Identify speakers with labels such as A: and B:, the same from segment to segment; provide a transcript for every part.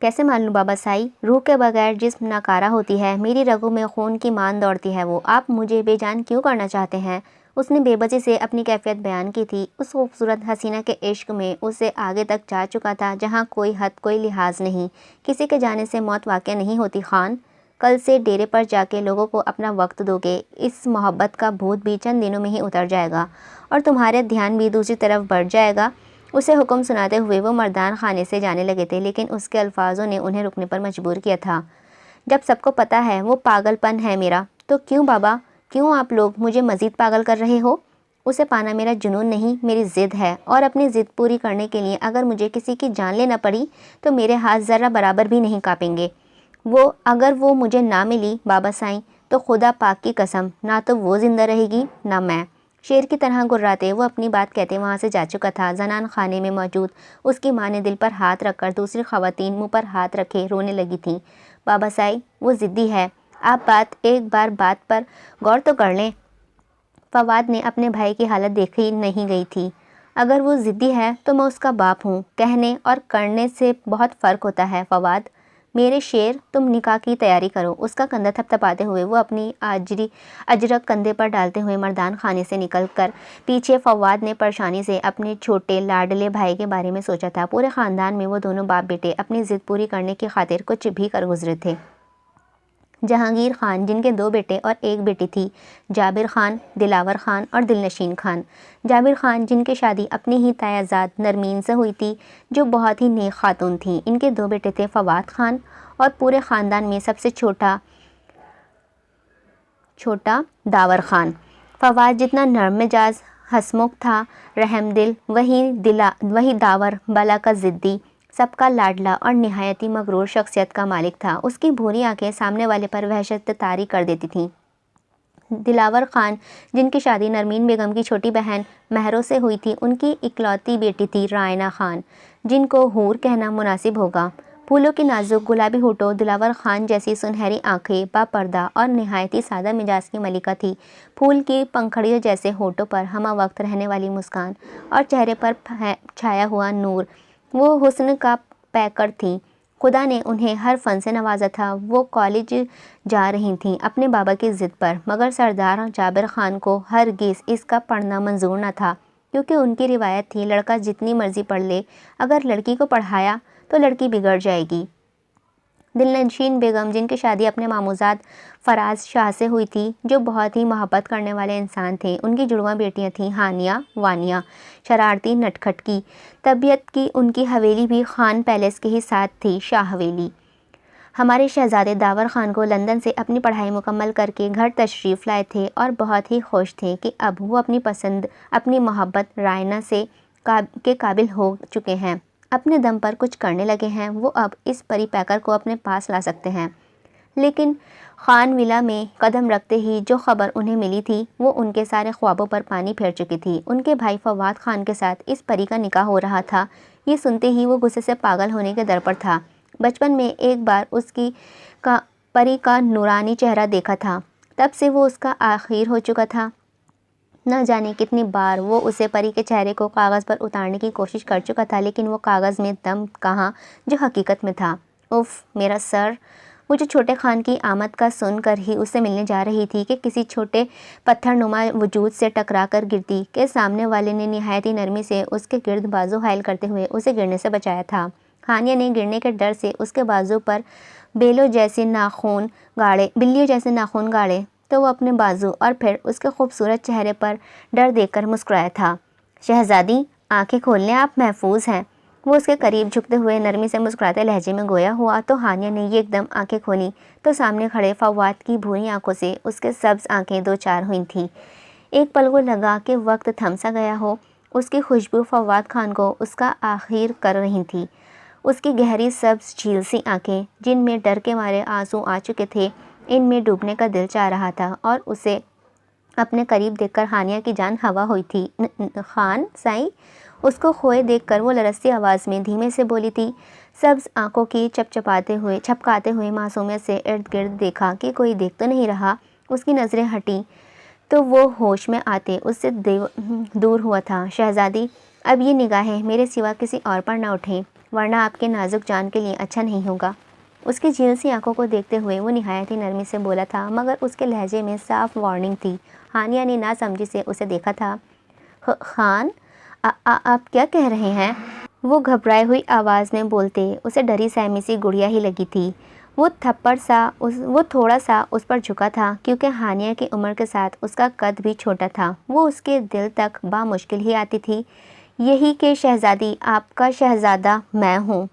A: کیسے مان لوں بابا سائی؟ روح کے بغیر جسم ناکارہ ہوتی ہے، میری رگوں میں خون کی مان دوڑتی ہے وہ، آپ مجھے بے جان کیوں کرنا چاہتے ہیں؟ اس نے بے بسی سے اپنی کیفیت بیان کی تھی۔ اس خوبصورت حسینہ کے عشق میں اسے آگے تک جا چکا تھا جہاں کوئی حد کوئی لحاظ نہیں۔ کسی کے جانے سے موت واقع نہیں ہوتی خان، کل سے ڈیرے پر جا کے لوگوں کو اپنا وقت دو گے، اس محبت کا بھوت بھی چند دنوں میں ہی اتر جائے گا اور تمہارے دھیان بھی دوسری طرف بڑھ جائے گا۔ اسے حکم سناتے ہوئے وہ مردان خانے سے جانے لگے تھے، لیکن اس کے الفاظوں نے انہیں رکنے پر مجبور کیا تھا۔ جب سب کو پتہ ہے وہ پاگل پن ہے میرا، تو کیوں بابا، کیوں آپ لوگ مجھے مزید پاگل کر رہے ہو؟ اسے پانا میرا جنون نہیں، میری ضد ہے، اور اپنی ضد پوری کرنے کے لیے اگر مجھے کسی کی جان لینا پڑی تو میرے ہاتھ ذرہ برابر بھی نہیں کانپیں گے۔ اگر وہ مجھے نہ ملی بابا سائیں، تو خدا پاک کی قسم، نہ تو وہ زندہ رہے گی نہ میں۔ شیر کی طرح گراتے وہ اپنی بات کہتے وہاں سے جا چکا تھا۔ زنان خانے میں موجود اس کی ماں نے دل پر ہاتھ رکھ کر دوسری خواتین منہ پر ہاتھ رکھے رونے لگی تھیں۔ بابا سائی، وہ ضدی ہے، آپ ایک بار بات پر غور تو کر لیں۔ فواد نے اپنے بھائی کی حالت دیکھی نہیں گئی تھی۔ اگر وہ ضدی ہے تو میں اس کا باپ ہوں، کہنے اور کرنے سے بہت فرق ہوتا ہے فواد۔ میرے شیر، تم نکاح کی تیاری کرو۔ اس کا کندھا تھپتھپاتے ہوئے وہ اپنی اجرک کندھے پر ڈالتے ہوئے مردان خانے سے نکل کر پیچھے فواد نے پریشانی سے اپنے چھوٹے لاڈلے بھائی کے بارے میں سوچا تھا۔ پورے خاندان میں وہ دونوں باپ بیٹے اپنی ضد پوری کرنے کی خاطر کچھ بھی کر گزرے تھے۔ جہانگیر خان، جن کے 2 بیٹے اور 1 بیٹی تھی، جابر خان، دلاور خان اور دلنشین خان۔ جابر خان، جن کی شادی اپنی ہی تایا زاد نرمین سے ہوئی تھی، جو بہت ہی نیک خاتون تھیں۔ ان کے 2 بیٹے تھے، فواد خان، اور پورے خاندان میں سب سے چھوٹا داور خان۔ فواد جتنا نرم مزاج، ہنسمکھ تھا، رحم دل، وہی داور بلا کا ضدی، سب کا لاڈلا اور نہایت ہی مغرور شخصیت کا مالک تھا۔ اس کی بھوری آنکھیں سامنے والے پر وحشت طاری کر دیتی تھیں۔ دلاور خان، جن کی شادی نرمین بیگم کی چھوٹی بہن مہروں سے ہوئی تھی، ان کی اکلوتی بیٹی تھی رائنا خان، جن کو حور کہنا مناسب ہوگا۔ پھولوں کی نازک گلابی ہونٹوں، دلاور خان جیسی سنہری آنکھیں، با پردہ اور نہایت ہی سادہ مزاج کی ملکہ تھی۔ پھول کی پنکھڑیوں جیسے ہونٹوں پر ہمہ وقت رہنے والی مسکان اور چہرے پر چھایا ہوا نور، وہ حسن کا پیکر تھیں۔ خدا نے انہیں ہر فن سے نوازا تھا۔ وہ کالج جا رہی تھیں اپنے بابا کی ضد پر، مگر سردار جابر خان کو ہرگز اس کا پڑھنا منظور نہ تھا، کیونکہ ان کی روایت تھی لڑکا جتنی مرضی پڑھ لے، اگر لڑکی کو پڑھایا تو لڑکی بگڑ جائے گی۔ دلنشین بیگم، جن کی شادی اپنے ماموزاد فراز شاہ سے ہوئی تھی، جو بہت ہی محبت کرنے والے انسان تھے، ان کی جڑواں بیٹیاں تھیں ہانیہ، وانیہ، شرارتی نٹکھٹ کی طبیعت کی۔ ان کی حویلی بھی خان پیلس کے ہی ساتھ تھی، شاہ حویلی۔ ہمارے شہزادے داور خان کو لندن سے اپنی پڑھائی مکمل کر کے گھر تشریف لائے تھے اور بہت ہی خوش تھے کہ اب وہ اپنی پسند، اپنی محبت رائنا کے قابل ہو چکے ہیں، اپنے دم پر کچھ کرنے لگے ہیں، وہ اب اس پری پیکر کو اپنے پاس لا سکتے ہیں۔ لیکن خان ولا میں قدم رکھتے ہی جو خبر انہیں ملی تھی وہ ان کے سارے خوابوں پر پانی پھیر چکی تھی۔ ان کے بھائی فواد خان کے ساتھ اس پری کا نکاح ہو رہا تھا۔ یہ سنتے ہی وہ غصے سے پاگل ہونے کے در پر تھا۔ بچپن میں ایک بار اس کی پری کا نورانی چہرہ دیکھا تھا، تب سے وہ اس کا آخر ہو چکا تھا۔ نہ جانے کتنی بار وہ اسے پری کے چہرے کو کاغذ پر اتارنے کی کوشش کر چکا تھا، لیکن وہ کاغذ میں دم کہاں جو حقیقت میں تھا۔ اف میرا سر! وہ جو چھوٹے خان کی آمد کا سن کر ہی اس سے ملنے جا رہی تھی کہ کسی چھوٹے پتھر نما وجود سے ٹکرا کر گرتی کہ سامنے والے نے نہایت ہی نرمی سے اس کے گرد بازو حائل کرتے ہوئے اسے گرنے سے بچایا تھا۔ ہانیہ نے گرنے کے ڈر سے اس کے بازو پر بلیوں جیسے ناخن گاڑے تو وہ اپنے بازو اور پھر اس کے خوبصورت چہرے پر ڈر دیکھ کر مسکرایا تھا۔ شہزادی، آنکھیں کھول لیں، آپ محفوظ ہیں۔ وہ اس کے قریب جھکتے ہوئے نرمی سے مسکراتے لہجے میں گویا ہوا تو ہانیہ نے ایک دم آنکھیں کھولی تو سامنے کھڑے فواد کی بھوری آنکھوں سے اس کے سبز آنکھیں دو چار ہوئی تھیں۔ ایک پل کو لگا کہ وقت تھم سا گیا ہو۔ اس کی خوشبو فواد خان کو اس کا آخر کر رہی تھی۔ اس کی گہری سبز جھیل سی آنکھیں، جن میں ڈر کے مارے آنسو آ چکے تھے، ان میں ڈوبنے کا دل چاہ رہا تھا اور اسے اپنے قریب دیکھ کر ہانیہ کی جان ہوا ہوئی تھی۔ خان سائیں! اس کو کھوئے دیکھ کر وہ لرزتی آواز میں دھیمے سے بولی تھی۔ سبز آنکھوں کی چھپکاتے ہوئے معصومیت سے ارد گرد دیکھا کہ کوئی دیکھ تو نہیں رہا۔ اس کی نظریں ہٹیں تو وہ ہوش میں آتے اس سے دور ہوا تھا۔ شہزادی، اب یہ نگاہیں میرے سوا کسی اور پر نہ اٹھیں۔ ورنہ آپ کے نازک جان کے لیے اچھا نہیں ہوگا۔ اس کی جھیل سی آنکھوں کو دیکھتے ہوئے وہ نہایت ہی نرمی سے بولا تھا، مگر اس کے لہجے میں صاف وارننگ تھی۔ ہانیہ نے ناسمجھی سے اسے دیکھا تھا۔ خان، آپ کیا کہہ رہے ہیں؟ وہ گھبرائی ہوئی آواز میں بولتے اسے ڈری سہمی سی گڑیا ہی لگی تھی۔ وہ تھوڑا سا اس پر جھکا تھا کیونکہ ہانیہ کی عمر کے ساتھ اس کا قد بھی چھوٹا تھا۔ وہ اس کے دل تک بامشکل ہی آتی تھی۔ یہی کہ شہزادی، آپ کا شہزادہ میں ہوں،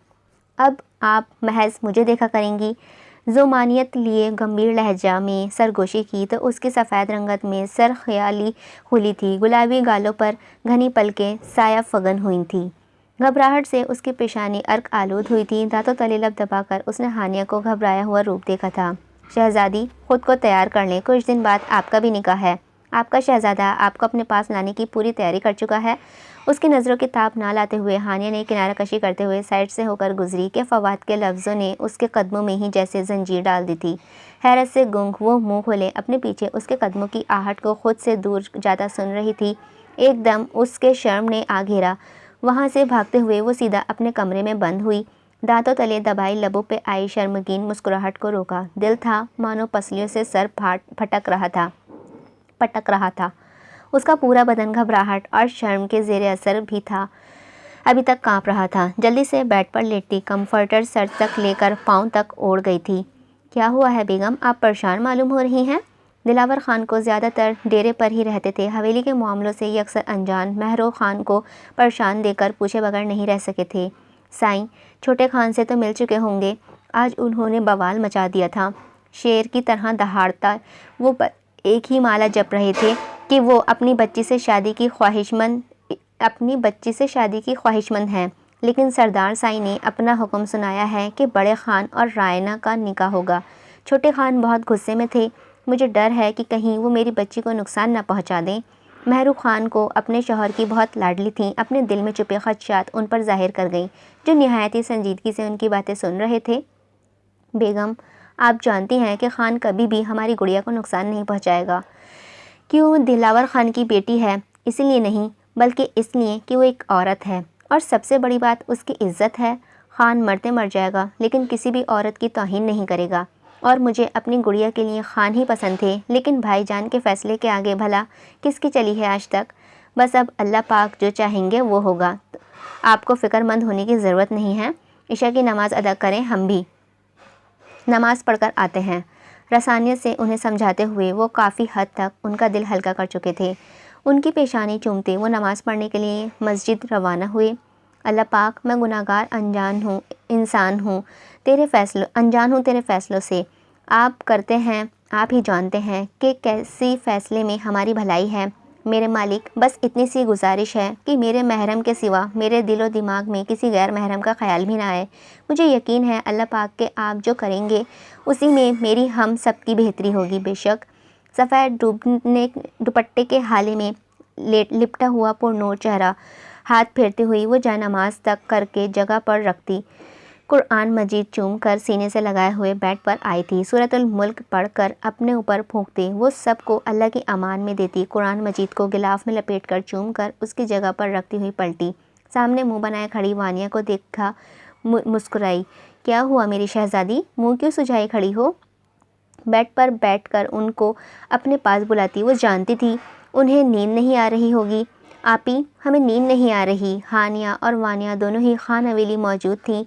A: اب آپ محض مجھے دیکھا کریں گی۔ زمانیت لیے گمبھیر لہجہ میں سرگوشی کی تو اس کی سفید رنگت میں سرخیالی کھلی تھی، گلابی گالوں پر گھنی پلکیں سایہ فگن ہوئی تھیں۔ گھبراہٹ سے اس کی پیشانی عرق آلود ہوئی تھی۔ دانتوں تلے لب دبا کر اس نے ہانیہ کو گھبرایا ہوا روپ دیکھا تھا۔ شہزادی، خود کو تیار کر لیں، کچھ دن بعد آپ کا بھی نکاح ہے۔ آپ کا شہزادہ آپ کو اپنے پاس لانے کی پوری تیاری کر چکا ہے۔ اس کی نظروں کی تاب نہ لاتے ہوئے ہانیہ نے کنارہ کشی کرتے ہوئے سائڈ سے ہو کر گزری کہ فواد کے لفظوں نے اس کے قدموں میں ہی جیسے زنجیر ڈال دی تھی۔ حیرت سے گنگ وہ منہ کھولے اپنے پیچھے اس کے قدموں کی آہٹ کو خود سے دور جاتا سن رہی تھی۔ ایک دم اس کے شرم نے آ گھیرا۔ وہاں سے بھاگتے ہوئے وہ سیدھا اپنے کمرے میں بند ہوئی۔ دانتوں تلے دبائی لبوں پہ آئی شرمگین مسکراہٹ کو روکا۔ دل تھا مانو پسلیوں سے سر پھٹک رہا تھا۔ اس کا پورا بدن گھبراہٹ اور شرم کے زیر اثر بھی تھا، ابھی تک کانپ رہا تھا۔ جلدی سے بیڈ پر لیٹتی کمفرٹر سر تک لے کر پاؤں تک اوڑھ گئی تھی۔ کیا ہوا ہے بیگم، آپ پریشان معلوم ہو رہی ہیں؟ دلاور خان کو زیادہ تر ڈیرے پر ہی رہتے تھے۔ حویلی کے معاملوں سے یہ اکثر انجان مہرو خان کو پریشان دے کر پوچھے بغیر نہیں رہ سکے تھے۔ سائیں، چھوٹے خان سے تو مل چکے ہوں گے، آج انہوں نے بوال مچا دیا تھا۔ شیر کی طرح دہاڑتا وہ ایک ہی مالا جپ رہے تھے کہ وہ اپنی بچی سے شادی کی خواہش مند ہیں، لیکن سردار سائیں نے اپنا حکم سنایا ہے کہ بڑے خان اور رائنا کا نکاح ہوگا۔ چھوٹے خان بہت غصے میں تھے۔ مجھے ڈر ہے کہ کہیں وہ میری بچی کو نقصان نہ پہنچا دیں۔ مہرو خان کو اپنے شوہر کی بہت لاڈلی تھیں، اپنے دل میں چھپے خدشات ان پر ظاہر کر گئیں، جو نہایت ہی سنجیدگی سے ان کی باتیں سن رہے تھے۔ بیگم، آپ جانتی ہیں کہ خان کبھی بھی ہماری گڑیا کو نقصان نہیں پہنچائے گا۔ کیوں؟ دلاور خان کی بیٹی ہے، اسی لیے نہیں، بلکہ اس لیے کہ وہ ایک عورت ہے، اور سب سے بڑی بات اس کی عزت ہے۔ خان مرتے مر جائے گا لیکن کسی بھی عورت کی توہین نہیں کرے گا، اور مجھے اپنی گڑیا کے لیے خان ہی پسند تھے، لیکن بھائی جان کے فیصلے کے آگے بھلا کس کی چلی ہے آج تک؟ بس اب اللہ پاک جو چاہیں گے وہ ہوگا۔ آپ کو فکر مند ہونے کی ضرورت نہیں ہے۔ عشاء کی نماز ادا کریں، ہم بھی نماز پڑھ کر آتے ہیں۔ رسانیت سے انہیں سمجھاتے ہوئے وہ کافی حد تک ان کا دل ہلکا کر چکے تھے۔ ان کی پیشانی چومتے وہ نماز پڑھنے کے لیے مسجد روانہ ہوئے۔ اللہ پاک، میں گناہگار انسان ہوں تیرے فیصلوں سے۔ آپ کرتے ہیں، آپ ہی جانتے ہیں کہ کیسی فیصلے میں ہماری بھلائی ہے۔ میرے مالک، بس اتنی سی گزارش ہے کہ میرے محرم کے سوا میرے دل و دماغ میں کسی غیر محرم کا خیال بھی نہ آئے۔ مجھے یقین ہے اللہ پاک کہ آپ جو کریں گے اسی میں میری ہم سب کی بہتری ہوگی۔ بے شک۔ سفید دوپٹے کے حالے میں لپٹا ہوا پرنور چہرہ ہاتھ پھیرتے ہوئی وہ جائے نماز تک کر کے جگہ پر رکھتی، قرآن مجید چوم کر سینے سے لگائے ہوئے بیڈ پر آئی تھی۔ سورۃ الملک پڑھ کر اپنے اوپر پھونکتے وہ سب کو اللہ کی امان میں دیتی، قرآن مجید کو غلاف میں لپیٹ کر چوم کر اس کی جگہ پر رکھتی ہوئی پلٹی۔ سامنے منہ بنائے کھڑی وانیہ کو دیکھا مسکرائی۔ کیا ہوا میری شہزادی، منہ کیوں سجائے کھڑی ہو؟ بیڈ پر بیٹھ کر ان کو اپنے پاس بلاتی وہ جانتی تھی انہیں نیند نہیں آ رہی ہوگی۔ آپی، ہمیں نیند نہیں آ رہی۔ ہانیہ اور وانیہ دونوں ہی خان حویلی موجود تھیں۔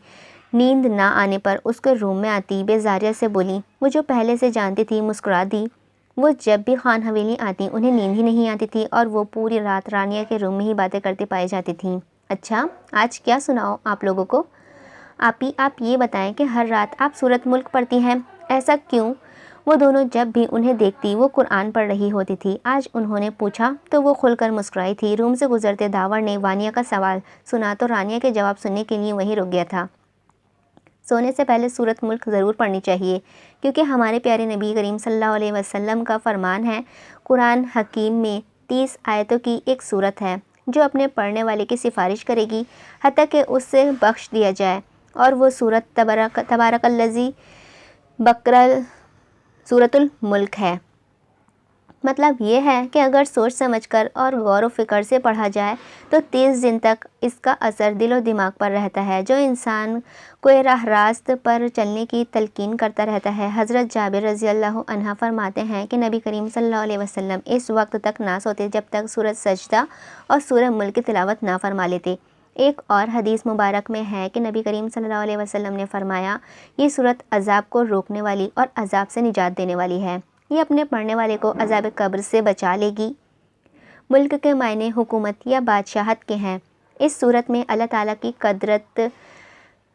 A: نیند نہ آنے پر اس کے روم میں آتی بیزاریت سے بولی۔ وہ جو پہلے سے جانتی تھی مسکرا دی۔ وہ جب بھی خان حویلی آتی انہیں نیند ہی نہیں آتی تھی اور وہ پوری رات رانیہ کے روم میں ہی باتیں کرتی پائی جاتی تھیں۔ اچھا، آج کیا سناؤ آپ لوگوں کو؟ آپی، آپ یہ بتائیں کہ ہر رات آپ سورۃ ملک پڑھتی ہیں، ایسا کیوں؟ وہ دونوں جب بھی انہیں دیکھتی وہ قرآن پڑھ رہی ہوتی تھی۔ آج انہوں نے پوچھا تو وہ کھل کر مسکرائی تھی۔ روم سے گزرتے داور نے وانیہ کا سوال سنا تو رانیہ کے جواب سننے کے لیے وہیں رک گیا تھا۔ سونے سے پہلے سورۃ ملک ضرور پڑھنی چاہیے، کیونکہ ہمارے پیارے نبی کریم صلی اللہ علیہ وسلم کا فرمان ہے، قرآن حکیم میں 30 آیتوں کی ایک سورت ہے جو اپنے پڑھنے والے کی سفارش کرے گی حتیٰ کہ اس سے بخش دیا جائے، اور وہ سورت تبارک الذی بقرہ سورۃ الملک ہے۔ مطلب یہ ہے کہ اگر سوچ سمجھ کر اور غور و فکر سے پڑھا جائے تو 30 دن تک اس کا اثر دل و دماغ پر رہتا ہے، جو انسان کو راہ راست پر چلنے کی تلقین کرتا رہتا ہے۔ حضرت جابر رضی اللہ عنہ فرماتے ہیں کہ نبی کریم صلی اللہ علیہ وسلم اس وقت تک نہ سوتے جب تک سورۃ سجدہ اور سورہ ملک کی تلاوت نہ فرما لیتے۔ ایک اور حدیث مبارک میں ہے کہ نبی کریم صلی اللہ علیہ وسلم نے فرمایا، یہ سورت عذاب کو روکنے والی اور عذاب سے نجات دینے والی ہے، یہ اپنے پڑھنے والے کو عذاب قبر سے بچا لے گی۔ ملک کے معنی حکومت یا بادشاہت کے ہیں۔ اس صورت میں اللہ تعالیٰ کی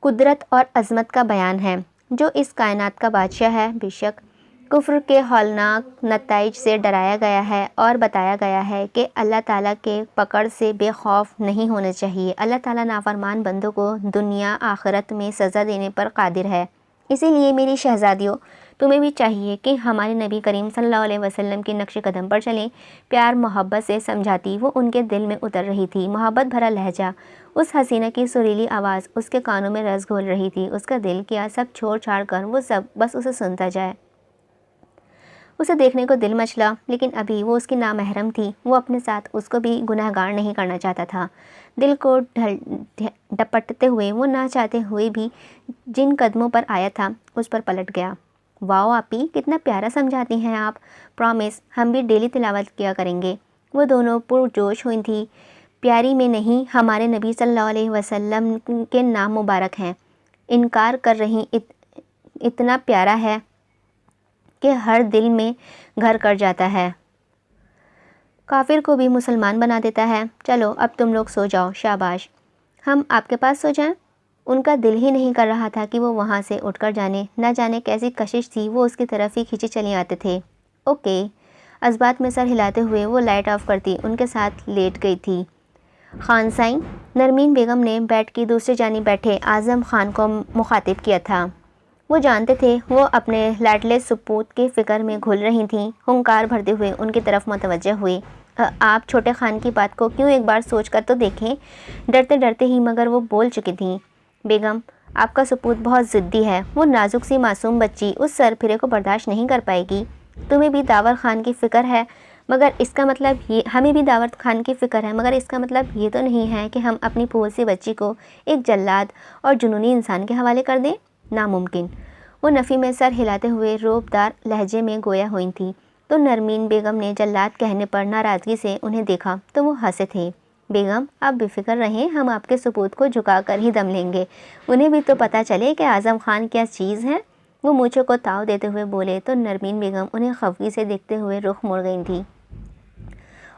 A: قدرت اور عظمت کا بیان ہے، جو اس کائنات کا بادشاہ ہے۔ بے شک کفر کے ہولناک نتائج سے ڈرایا گیا ہے اور بتایا گیا ہے کہ اللہ تعالیٰ کے پکڑ سے بے خوف نہیں ہونا چاہیے۔ اللہ تعالیٰ نافرمان بندوں کو دنیا آخرت میں سزا دینے پر قادر ہے۔ اسی لیے میری شہزادیوں، تمہیں بھی چاہیے کہ ہمارے نبی کریم صلی اللہ علیہ وسلم کے نقش قدم پر چلیں۔ پیار محبت سے سمجھاتی وہ ان کے دل میں اتر رہی تھی، محبت بھرا لہجہ، اس حسینہ کی سریلی آواز اس کے کانوں میں رس گھول رہی تھی۔ اس کا دل کیا سب چھوڑ چھاڑ کر وہ سب بس اسے سنتا جائے۔ اسے دیکھنے کو دل مچلا، لیکن ابھی وہ اس کی نامحرم تھی، وہ اپنے ساتھ اس کو بھی گنہگار نہیں کرنا چاہتا تھا۔ دل کو ڈپٹتے ہوئے وہ نہ چاہتے ہوئے بھی جن قدموں پر آیا تھا اس پر پلٹ گیا۔ واؤ آپی، کتنا پیارا سمجھاتی ہیں آپ، پرومس ہم بھی ڈیلی تلاوت کیا کریں گے۔ وہ دونوں پرجوش ہوئی تھیں۔ پیاری میں نہیں، ہمارے نبی صلی اللہ علیہ وسلم کے نام مبارک ہیں، انکار کر رہی اتنا پیارا ہے کہ ہر دل میں گھر کر جاتا ہے، کافر کو بھی مسلمان بنا دیتا ہے۔ چلو اب تم لوگ سو جاؤ، شاباش، ہم آپ کے پاس سو جائیں؟ ان کا دل ہی نہیں کر رہا تھا کہ وہ وہاں سے اٹھ کر نہ جانے کیسی کشش تھی، وہ اس کی طرف ہی کھینچے چلے آتے تھے۔ اوکے، ازبات میں سر ہلاتے ہوئے وہ لائٹ آف کرتی ان کے ساتھ لیٹ گئی تھی۔ خان سائیں، نرمین بیگم نے بیڈ کی دوسری جانب بیٹھے اعظم خان کو مخاطب کیا تھا۔ وہ جانتے تھے وہ اپنے لاڈلے سپوت کی فکر میں گھل رہی تھیں۔ ہنکار بھرتے ہوئے ان کی طرف متوجہ ہوئے۔ آپ چھوٹے خان کی بات کو کیوں ایک بار سوچ کر تو دیکھیں۔ ڈرتے ڈرتے ہی مگر وہ بول چکی تھیں۔ بیگم، آپ کا سپوت بہت ضدی ہے، وہ نازک سی معصوم بچی اس سر پھرے کو برداشت نہیں کر پائے گی۔ تمہیں بھی داور خان کی فکر ہے مگر اس کا مطلب یہ ہمیں بھی داور خان کی فکر ہے مگر اس کا مطلب یہ تو نہیں ہے کہ ہم اپنی پھول سی بچی کو ایک جلاد اور جنونی انسان کے حوالے کر دیں۔ ناممکن۔ وہ نفی میں سر ہلاتے ہوئے روب دار لہجے میں گویا ہوئی تھی، تو نرمین بیگم نے جلاد کہنے پر ناراضگی سے انہیں دیکھا تو وہ ہنسے تھے۔ بیگم، آپ بے فکر رہیں، ہم آپ کے سپوت کو جھکا کر ہی دم لیں گے، انہیں بھی تو پتہ چلے کہ اعظم خان کیا چیز ہے۔ وہ مونچھوں کو تاؤ دیتے ہوئے بولے تو نرمین بیگم انہیں خفگی سے دیکھتے ہوئے رخ موڑ گئی تھی۔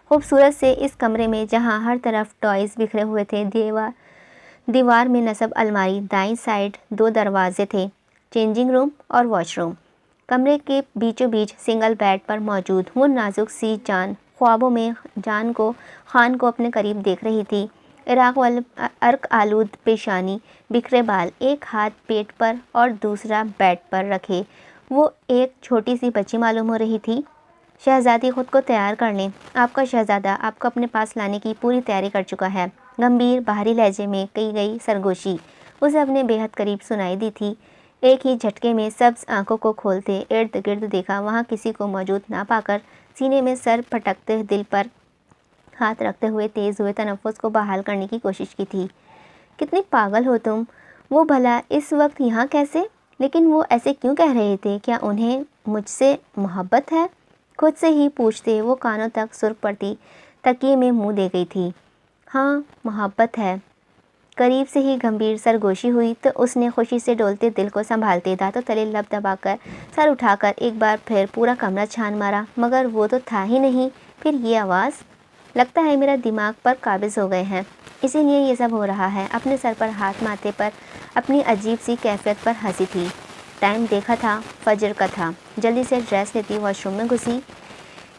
A: خوبصورت سے اس کمرے میں جہاں ہر طرف ٹوائز بکھرے ہوئے تھے، دیوار میں نصب الماری، دائیں سائڈ 2 دروازے تھے، چینجنگ روم اور واش روم۔ کمرے کے بیچوں بیچ سنگل بیڈ پر موجود وہ نازک سی جان خوابوں میں خان کو اپنے قریب دیکھ رہی تھی۔ عرق آلود پیشانی، بکھرے بال، ایک ہاتھ پیٹ پر اور دوسرا بیڈ پر رکھے وہ ایک چھوٹی سی بچی معلوم ہو رہی تھی۔ شہزادی، خود کو تیار کر لیں، آپ کا شہزادہ آپ کو اپنے پاس لانے کی پوری تیاری کر چکا ہے۔ گمبھیر باہری لہجے میں کی گئی سرگوشی اسے اپنے بے حد قریب سنائی دی تھی۔ ایک ہی جھٹکے میں سبز آنکھوں کو کھولتے ارد گرد دیکھا، وہاں کسی کو موجود نہ پا کر سینے میں سر پٹکتے دل پر ہاتھ رکھتے ہوئے تیز ہوئے تنفس کو بحال کرنے کی کوشش کی تھی۔ کتنی پاگل ہو تم، وہ بھلا اس وقت یہاں کیسے؟ لیکن وہ ایسے کیوں کہہ رہے تھے؟ کیا انہیں مجھ سے محبت ہے؟ خود سے ہی پوچھتے وہ کانوں تک سرخ پڑتی تکیے میں منہ دے گئی تھی۔ ہاں محبت ہے۔ قریب سے ہی گمبھیر سرگوشی ہوئی تو اس نے خوشی سے ڈولتے دل کو سنبھالتے دانتوں تلے لب دبا کر سر اٹھا کر ایک بار پھر پورا کمرہ چھان مارا، مگر وہ تو تھا ہی نہیں۔ پھر یہ آواز، لگتا ہے میرا دماغ پر قابض ہو گئے ہیں، اسی لیے یہ سب ہو رہا ہے۔ اپنے سر پر ہاتھ ماتھے پر اپنی عجیب سی کیفیت پر ہنسی تھی۔ ٹائم دیکھا تھا، فجر کا تھا، جلدی سے ڈریس لیتی واش روم میں گھسی۔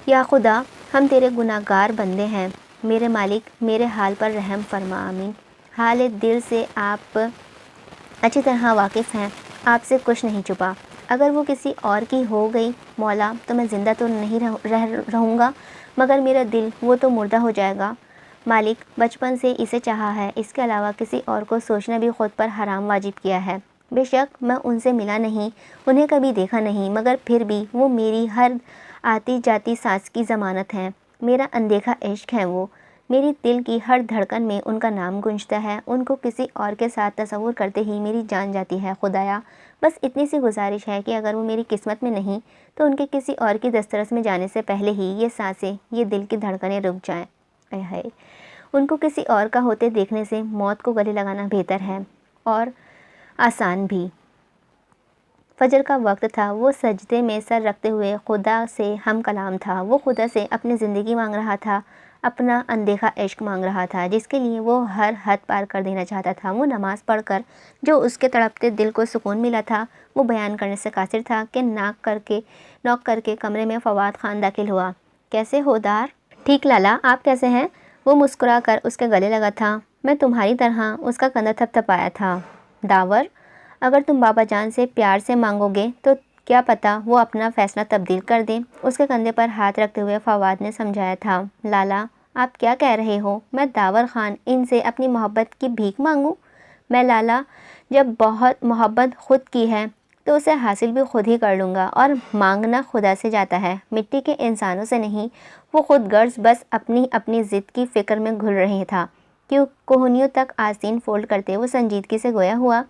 A: یا خدا، ہم تیرے گناہ گار بندے ہیں، میرے مالک میرے حال پر رحم فرما، آمین۔ حال دل سے آپ اچھی طرح واقف ہیں، آپ سے کچھ نہیں چھپا۔ اگر وہ کسی اور کی ہو گئی مولا تو میں زندہ تو نہیں رہوں گا، مگر میرا دل وہ تو مردہ ہو جائے گا۔ مالک، بچپن سے اسے چاہا ہے، اس کے علاوہ کسی اور کو سوچنا بھی خود پر حرام واجب کیا ہے۔ بے شک میں ان سے ملا نہیں، انہیں کبھی دیکھا نہیں، مگر پھر بھی وہ میری ہر آتی جاتی سانس کی ضمانت ہیں، میرا اندیکھا عشق ہے وہ، میری دل کی ہر دھڑکن میں ان کا نام گونجتا ہے، ان کو کسی اور کے ساتھ تصور کرتے ہی میری جان جاتی ہے۔ خدایا بس اتنی سی گزارش ہے کہ اگر وہ میری قسمت میں نہیں تو ان کے کسی اور کی دسترس میں جانے سے پہلے ہی یہ سانسیں، یہ دل کی دھڑکنیں رک جائیں۔ اے ہائے، ان کو کسی اور کا ہوتے دیکھنے سے موت کو گلے لگانا بہتر ہے اور آسان بھی۔ فجر کا وقت تھا، وہ سجدے میں سر رکھتے ہوئے خدا سے ہم کلام تھا، وہ خدا سے اپنی زندگی مانگ رہا تھا، اپنا اندیکھا عشق مانگ رہا تھا جس کے لیے وہ ہر حد پار کر دینا چاہتا تھا۔ وہ نماز پڑھ کر جو اس کے تڑپتے دل کو سکون ملا تھا وہ بیان کرنے سے قاصر تھا کہ نوک کر کے کمرے میں فواد خان داخل ہوا۔ کیسے ہو دار؟ ٹھیک لالا، آپ کیسے ہیں؟ وہ مسکرا کر اس کے گلے لگا تھا۔ میں تمہاری طرح اس کا کندھا تھپ تھپایا تھا۔ داور، اگر تم بابا جان سے پیار سے مانگو گے تو کیا پتہ وہ اپنا فیصلہ تبدیل کر دیں، اس کے کندھے پر ہاتھ رکھتے ہوئے فواد نے سمجھایا تھا۔ لالا، آپ کیا کہہ رہے ہو؟ میں داور خان ان سے اپنی محبت کی بھیک مانگوں؟ میں لالا، جب بہت محبت خود کی ہے تو اسے حاصل بھی خود ہی کر لوں گا، اور مانگنا خدا سے جاتا ہے، مٹی کے انسانوں سے نہیں۔ وہ خود غرض بس اپنی ضد کی فکر میں گھل رہی تھا کہ کوہنیوں تک آستین فولڈ کرتے وہ سنجیدگی سے گویا ہوا،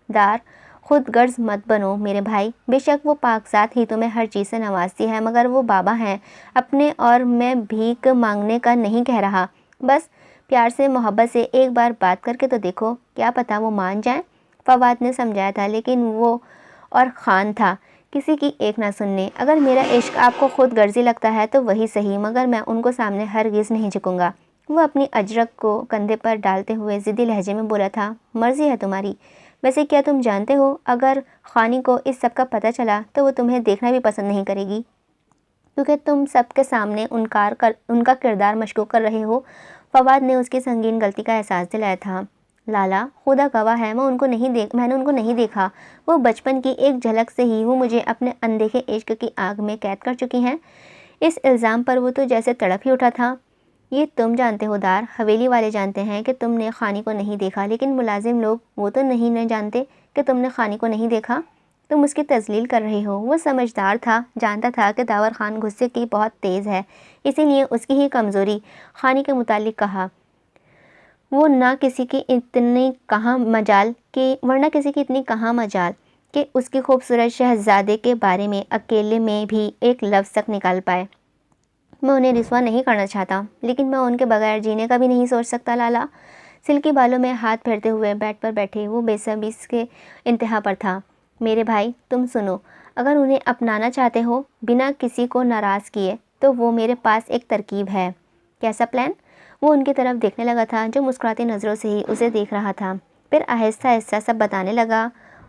A: دار، خود غرض مت بنو میرے بھائی، بے شک وہ پاک ذات ہی تمہیں ہر چیز سے نوازتی ہے، مگر وہ بابا ہیں اپنے، اور میں بھیک مانگنے کا نہیں کہہ رہا، بس پیار سے محبت سے ایک بار بات کر کے تو دیکھو، کیا پتہ وہ مان جائیں۔ فواد نے سمجھایا تھا، لیکن وہ اور خان تھا کسی کی ایک نہ سننے۔ اگر میرا عشق آپ کو خود غرضی لگتا ہے تو وہی صحیح، مگر میں ان کو سامنے ہرگز نہیں جھکوں گا۔ وہ اپنی اجرک کو کندھے پر ڈالتے ہوئے ضدی لہجے میں بولا تھا، مرضی ہے تمہاری، ویسے کیا تم جانتے ہو اگر خانی کو اس سب کا پتہ چلا تو وہ تمہیں دیکھنا بھی پسند نہیں کرے گی، کیونکہ تم سب کے سامنے ان کا کردار مشکوک کر رہے ہو۔ فواد نے اس کی سنگین غلطی کا احساس دلایا تھا۔ لالا، خدا گواہ ہے میں نے ان کو نہیں دیکھا، وہ بچپن کی ایک جھلک سے ہی وہ مجھے اپنے اندیکھے عشق کی آگ میں قید کر چکی ہیں۔ اس الزام پر وہ تو جیسے تڑپ ہی اٹھا تھا۔ یہ تم جانتے ہو دار، حویلی والے جانتے ہیں کہ تم نے خانی کو نہیں دیکھا، لیکن ملازم لوگ وہ تو نہیں جانتے کہ تم نے خانی کو نہیں دیکھا، تم اس کی تذلیل کر رہے ہو۔ وہ سمجھدار تھا، جانتا تھا کہ داور خان غصے کی بہت تیز ہے، اسی لیے اس کی ہی کمزوری خانی کے متعلق کہا، ورنہ کسی کی اتنی کہاں مجال کہ اس کی خوبصورت شہزادے کے بارے میں اکیلے میں بھی ایک لفظ تک نکال پائے۔ میں انہیں رسوا نہیں کرنا چاہتا، لیکن میں ان کے بغیر جینے کا بھی نہیں سوچ سکتا لالا۔ سلکی بالوں میں ہاتھ پھیرتے ہوئے بیڈ پر بیٹھے وہ بے صبری کے انتہا پر تھا۔ میرے بھائی تم سنو، اگر انہیں اپنانا چاہتے ہو بنا کسی کو ناراض کیے تو وہ میرے پاس ایک ترکیب ہے۔ کیسا پلان؟ وہ ان کی طرف دیکھنے لگا تھا جو مسکراتی نظروں سے ہی اسے دیکھ رہا تھا، پھر آہستہ آہستہ سب بتانے لگا۔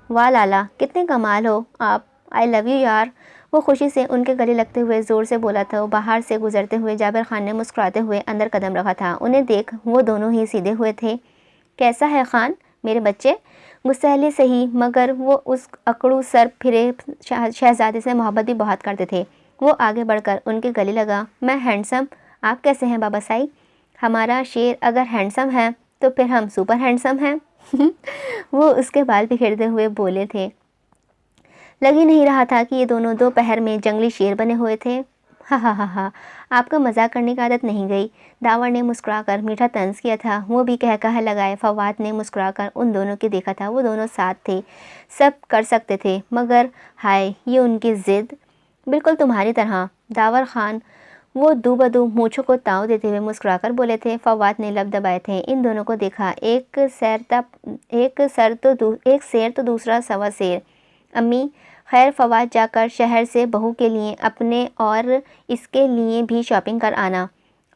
A: واہ لالا، کتنے کمال ہو آپ، آئی لو یو یار، وہ خوشی سے ان کے گلے لگتے ہوئے زور سے بولا تھا۔ باہر سے گزرتے ہوئے جابر خان نے مسکراتے ہوئے اندر قدم رکھا تھا، انہیں دیکھ وہ دونوں ہی سیدھے ہوئے تھے۔ کیسا ہے خان میرے بچے؟ غصہلی سہی، مگر وہ اس اکڑو سر پھرے شہزادے سے محبت بھی بہت کرتے تھے۔ وہ آگے بڑھ کر ان کے گلے لگا، میں ہینڈسم، آپ کیسے ہیں بابا سائی؟ ہمارا شیر اگر ہینڈسم ہے تو پھر ہم سپر ہینڈسم ہیں۔ وہ اس کے بال بکھیرتے ہوئے بولے تھے۔ لگ ہی نہیں رہا تھا کہ یہ دونوں دوپہر میں جنگلی شیر بنے ہوئے تھے۔ ہا ہا ہا ہا، آپ کو مذاق کرنے کی عادت نہیں گئی؟ داور نے مسکرا کر میٹھا طنز کیا تھا، وہ بھی کہہ لگائے۔ فواد نے مسکرا کر ان دونوں کی دیکھا تھا، وہ دونوں ساتھ تھے، سب کر سکتے تھے، مگر ہائے یہ ان کی ضد، بالکل تمہاری طرح۔ داور خان وہ دو بدو مونچھوں کو تاؤ دیتے ہوئے مسکرا کر بولے تھے۔ فواد نے لب دبائے تھے، ان دونوں کو دیکھا، ایک سیر تو دوسرا سوا سیر۔ امی خیر فواد جا کر شہر سے بہو کے لیے اپنے اور اس کے لیے بھی شاپنگ کر آنا،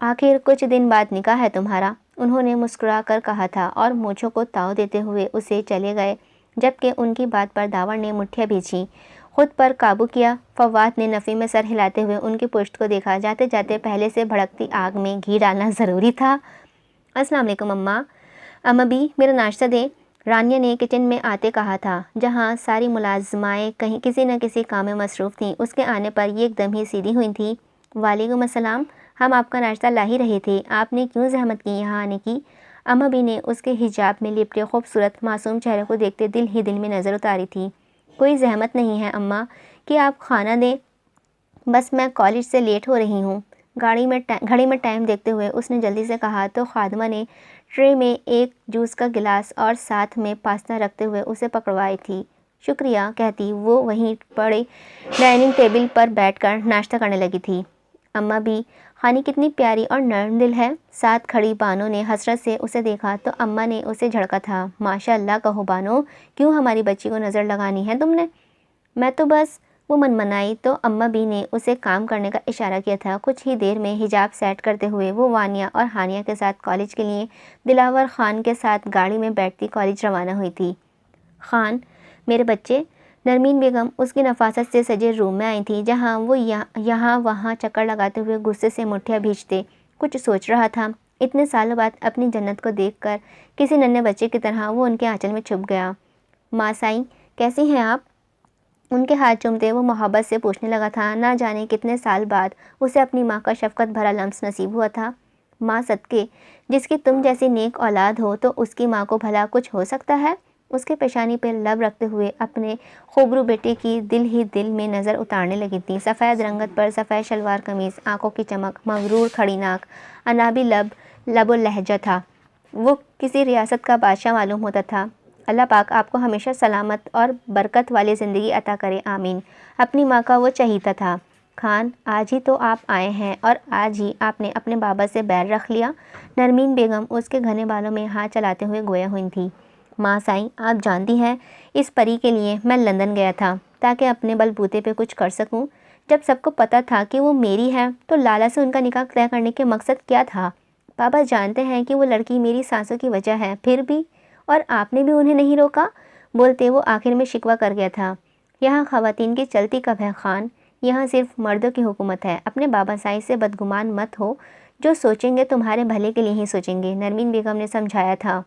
A: آخر کچھ دن بعد نکاح ہے تمہارا، انہوں نے مسکرا کر کہا تھا اور مونچھوں کو تاؤ دیتے ہوئے اسے چلے گئے، جبکہ ان کی بات پر داور نے مٹھیاں بھینچی، خود پر قابو کیا۔ فواد نے نفی میں سر ہلاتے ہوئے ان کی پشت کو دیکھا، جاتے جاتے پہلے سے بھڑکتی آگ میں گھی ڈالنا ضروری تھا۔ السلام علیکم اماں، بھی میرا ناشتہ دیں، رانیہ نے کچن میں آتے کہا تھا، جہاں ساری ملازمائیں کہیں کسی نہ کسی کام میں مصروف تھیں۔ اس کے آنے پر یہ ایک دم ہی سیدھی ہوئی تھیں۔ وعلیکم السلام، ہم آپ کا ناشتہ لا ہی رہے تھے، آپ نے کیوں زحمت کی یہاں آنے کی؟ بھی نے اس کے حجاب میں لپٹے خوبصورت معصوم چہرے کو دیکھتے دل میں نظر اتاری تھی۔ کوئی زحمت نہیں ہے اماں کہ آپ کھانا دیں، بس میں کالج سے لیٹ ہو رہی ہوں۔ گھڑی میں ٹائم دیکھتے ہوئے اس نے جلدی سے کہا تو خادمہ نے ٹرے میں ایک جوس کا گلاس اور ساتھ میں پاستا رکھتے ہوئے اسے پکڑوائی تھی۔ شکریہ کہتی وہ وہیں پڑے ڈائننگ ٹیبل پر بیٹھ کر ناشتہ کرنے لگی تھی۔ اماں بھی، خانی کتنی پیاری اور نرم دل ہے۔ ساتھ کھڑی بانو نے حسرت سے اسے دیکھا تو اماں نے اسے جھڑکا تھا۔ ماشاء اللہ کہو بانو، کیوں ہماری بچی کو نظر لگانی ہے تم نے؟ میں تو بس، وہ منمنائی تو اماں بھی نے اسے کام کرنے کا اشارہ کیا تھا۔ کچھ ہی دیر میں حجاب سیٹ کرتے ہوئے وہ وانیہ اور ہانیہ کے ساتھ کالج کے لیے دلاور خان کے ساتھ گاڑی میں بیٹھتی کالج روانہ ہوئی تھی۔ خان، میرے بچے، نرمین بیگم اس کی نفاست سے سجے روم میں آئی تھی جہاں وہ یہاں وہاں چکر لگاتے ہوئے غصے سے مٹھیاں بھیجتے کچھ سوچ رہا تھا۔ اتنے سالوں بعد اپنی جنت کو دیکھ کر کسی ننھے بچے کی طرح وہ ان کے آنچل میں چھپ گیا۔ ماں سائیں، کیسی ہیں آپ؟ ان کے ہاتھ چومتے وہ محبت سے پوچھنے لگا تھا۔ نہ جانے کتنے سال بعد اسے اپنی ماں کا شفقت بھرا لمس نصیب ہوا تھا۔ ماں صدقے، جس کی تم جیسی نیک اولاد ہو تو اس کی ماں کو بھلا کچھ ہو سکتا ہے؟ اس کے پیشانی پہ لب رکھتے ہوئے اپنے خوبرو بیٹے کی دل ہی دل میں نظر اتارنے لگی تھی۔ سفید رنگت پر سفید شلوار قمیض، آنکھوں کی چمک، مغرور کھڑی ناک، انابی لب و لہجہ تھا۔ وہ کسی ریاست کا بادشاہ معلوم ہوتا تھا۔ اللہ پاک آپ کو ہمیشہ سلامت اور برکت والی زندگی عطا کرے، آمین۔ اپنی ماں کا وہ چہیتا تھا۔ خان، آج ہی تو آپ آئے ہیں اور آج ہی آپ نے اپنے بابا سے بیر رکھ لیا؟ نرمین بیگم اس کے گھنے بالوں میں ہاتھ چلاتے ہوئے گویا ہوئی تھی۔ ماں سائیں، آپ جانتی ہیں اس پری کے لیے میں لندن گیا تھا تاکہ اپنے بل بوتے پہ کچھ کر سکوں۔ جب سب کو پتہ تھا کہ وہ میری ہے تو لالا سے ان کا نکاح طے کرنے کے مقصد کیا تھا؟ بابا جانتے ہیں کہ وہ لڑکی میری سانسوں کی وجہ ہے، پھر بھی، اور آپ نے بھی انہیں نہیں روکا؟ بولتے وہ آخر میں شکوہ کر گیا تھا۔ یہاں خواتین کی چلتی کب ہے خان؟ یہاں صرف مردوں کی حکومت ہے۔ اپنے بابا سائیں سے بدگمان مت ہو، جو سوچیں گے تمہارے بھلے کے لیے ہی سوچیں گے، نرمین بیگم نے سمجھایا تھا۔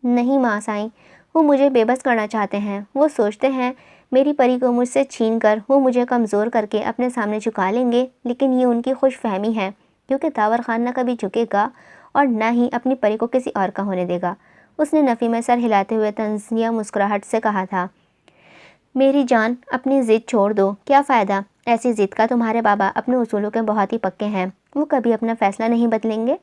A: نہیں ماں سائیں، وہ مجھے بے بس کرنا چاہتے ہیں۔ وہ سوچتے ہیں میری پری کو مجھ سے چھین کر وہ مجھے کمزور کر کے اپنے سامنے جھکا لیں گے، لیکن یہ ان کی خوش فہمی ہے، کیونکہ داور خان نہ کبھی جھکے گا اور نہ ہی اپنی پری کو کسی اور کا ہونے دے گا۔ اس نے نفی میں سر ہلاتے ہوئے طنزیہ مسکراہٹ سے کہا تھا، میری جان اپنی ضد چھوڑ دو، کیا فائدہ ایسی ضد کا؟ تمہارے بابا اپنے اصولوں کے بہت ہی پکے ہیں، وہ کبھی اپنا فیصلہ نہیں بدلیں گے۔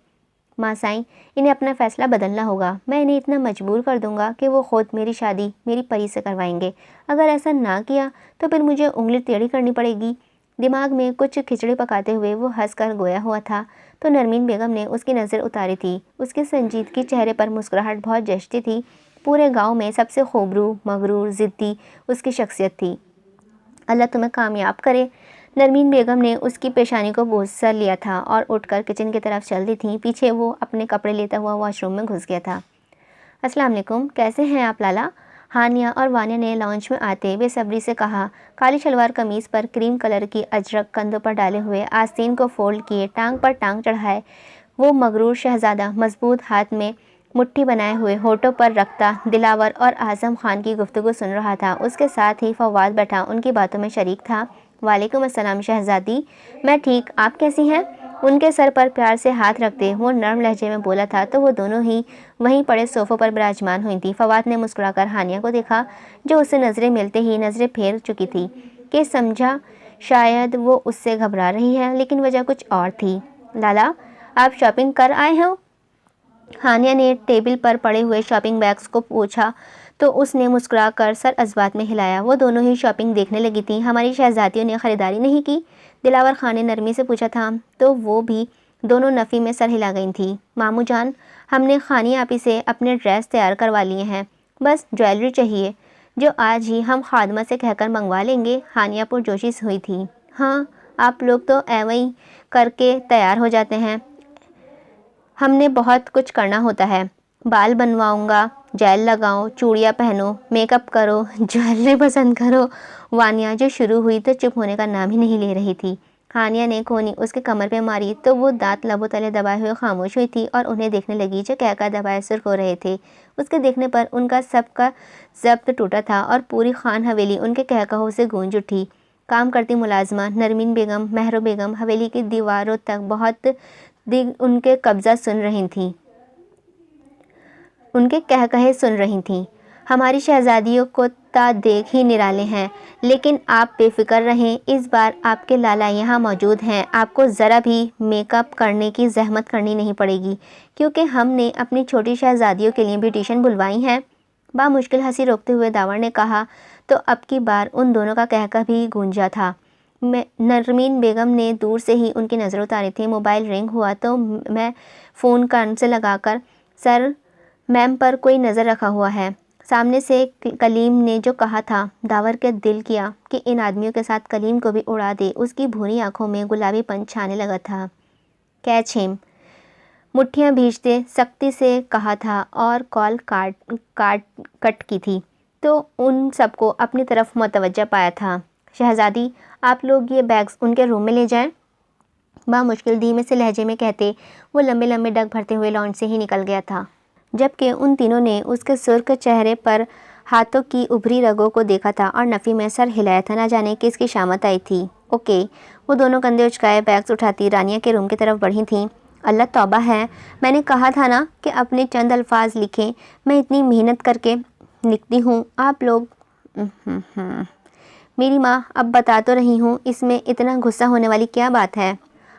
A: ماں سائیں، انہیں اپنا فیصلہ بدلنا ہوگا۔ میں انہیں اتنا مجبور کر دوں گا کہ وہ خود میری شادی میری پری سے کروائیں گے۔ اگر ایسا نہ کیا تو پھر مجھے انگلی ٹیڑھی کرنی پڑے گی۔ دماغ میں کچھ کھچڑی پکاتے ہوئے وہ ہنس کر گویا ہوا تھا تو نرمین بیگم نے اس کی نظر اتاری تھی۔ اس کے سنجیدگی چہرے پر مسکراہٹ بہت جچتی تھی۔ پورے گاؤں میں سب سے خوبرو، مغرور، ضدی اس کی شخصیت تھی۔ اللہ تمہیں کامیاب کرے۔ نرمین بیگم نے اس کی پیشانی کو بوسہ لیا تھا اور اٹھ کر کچن کی طرف چل دی تھیں۔ پیچھے وہ اپنے کپڑے لیتا ہوا واش روم میں گھس گیا تھا۔ السلام علیکم، کیسے ہیں آپ لالا؟ ہانیہ اور وانیہ نے لاؤنج میں آتے بے صبری سے کہا۔ کالی شلوار قمیض پر کریم کلر کی اجرک کندھوں پر ڈالے ہوئے، آستین کو فولڈ کیے، ٹانگ پر ٹانگ چڑھائے وہ مغرور شہزادہ مضبوط ہاتھ میں مٹھی بنائے ہوئے ہونٹوں پر رکھتا دلاور اور اعظم خان کی گفتگو سن رہا تھا۔ اس کے ساتھ ہی فواد بیٹھا ان کی باتوں میں شریک تھا۔ وعلیکم السلام شہزادی، میں ٹھیک، آپ کیسی ہیں؟ ان کے سر پر پیار سے ہاتھ رکھتے وہ نرم لہجے میں بولا تھا تو وہ دونوں ہی وہیں پڑے صوفوں پر براجمان ہوئی تھیں۔ فواد نے مسکرا کر ہانیہ کو دیکھا جو اس سے نظریں ملتے ہی نظریں پھیر چکی تھی کہ سمجھا شاید وہ اس سے گھبرا رہی ہے، لیکن وجہ کچھ اور تھی۔ لالا، آپ شاپنگ کر آئے ہو؟ ہانیہ نے ٹیبل پر پڑے ہوئے شاپنگ بیگز کو پوچھا تو اس نے مسکرا کر سر اثبات میں ہلایا۔ وہ دونوں ہی شاپنگ دیکھنے لگی تھیں۔ ہماری شہزادیوں نے خریداری نہیں کی؟ دلاور خان نے نرمی سے پوچھا تھا تو وہ بھی دونوں نفی میں سر ہلا گئی تھیں۔ ماموں جان، ہم نے خانی آپی سے اپنے ڈریس تیار کروا لیے ہیں، بس جویلری چاہیے جو آج ہی ہم خادمہ سے کہہ کر منگوا لیں گے۔ ہانیہ پرجوشی ہوئی تھی۔ ہاں، آپ لوگ تو ایویں کر کے تیار ہو جاتے ہیں، ہم نے بہت کچھ کرنا ہوتا ہے۔ بال بنواؤں گا، جیل لگاؤ، چوڑیاں پہنو، میک اپ کرو، جویلری پسند کرو۔ وانیہ جو شروع ہوئی تو چپ ہونے کا نام ہی نہیں لے رہی تھی۔ ہانیہ نے کونی اس کے کمر پہ ماری تو وہ دانت لبوں تلے دبائے ہوئے خاموش ہوئی تھی اور انہیں دیکھنے لگی جو کہہ دبائے سرخ ہو رہے تھے۔ اس کے دیکھنے پر ان کا سب کا ضبط ٹوٹا تھا اور پوری خان حویلی ان کے کہکہوں سے گونج اٹھی۔ کام کرتی ملازمہ نرمین بیگم، مہرو بیگم حویلی کی دیواروں تک بہت ان کے قبضہ سن رہی تھیں، ان کے کہکہے سن رہی تھیں۔ ہماری شہزادیوں کو تا دیکھ ہی نرالے ہیں، لیکن آپ بے فکر رہیں، اس بار آپ کے لالا یہاں موجود ہیں، آپ کو ذرا بھی میک اپ کرنے کی زحمت کرنی نہیں پڑے گی، کیونکہ ہم نے اپنی چھوٹی شہزادیوں کے لیے بیوٹیشین بلوائی ہیں۔ بامشکل ہنسی روکتے ہوئے داور نے کہا۔ تو اب کی بار ان دونوں کا کہکہ بھی گونجا تھا۔ نرمین بیگم نے دور سے ہی ان کی نظر اتاری تھی۔ موبائل رنگ ہوا تو میں فون کان سے لگا کر، سر میم پر کوئی نظر رکھا ہوا ہے، سامنے سے کلیم نے جو کہا تھا۔ داور کے دل کیا کہ ان آدمیوں کے ساتھ کلیم کو بھی اڑا دے۔ اس کی بھونی آنکھوں میں گلابی پن چھانے لگا تھا۔ کیچ ہم، مٹھیاں بھیجتے سختی سے کہا تھا اور کال کٹ کی تھی تو ان سب کو اپنی طرف متوجہ پایا تھا۔ شہزادی، آپ لوگ یہ بیگز ان کے روم میں لے جائیں۔ بامشکل دھیمے سے لہجے میں کہتے وہ لمبے لمبے ڈگ بھرتے ہوئے لانچ سے ہی نکل گیا تھا، جبکہ ان تینوں نے اس کے سرخ چہرے پر ہاتھوں کی ابھری رگوں کو دیکھا تھا اور نفی میں سر ہلایا تھا۔ نہ جانے کس کی شامت آئی تھی۔ اوکے، وہ دونوں کندھے اچکائے بیگز اٹھاتی رانیہ کے روم کی طرف بڑھی تھیں۔ اللہ توبہ ہے، میں نے کہا تھا نا کہ اپنے چند الفاظ لکھیں، میں اتنی محنت کر کے لکھتی ہوں، آپ لوگ میری ماں اب بتا تو رہی ہوں، اس میں اتنا غصہ ہونے والی کیا بات ہے؟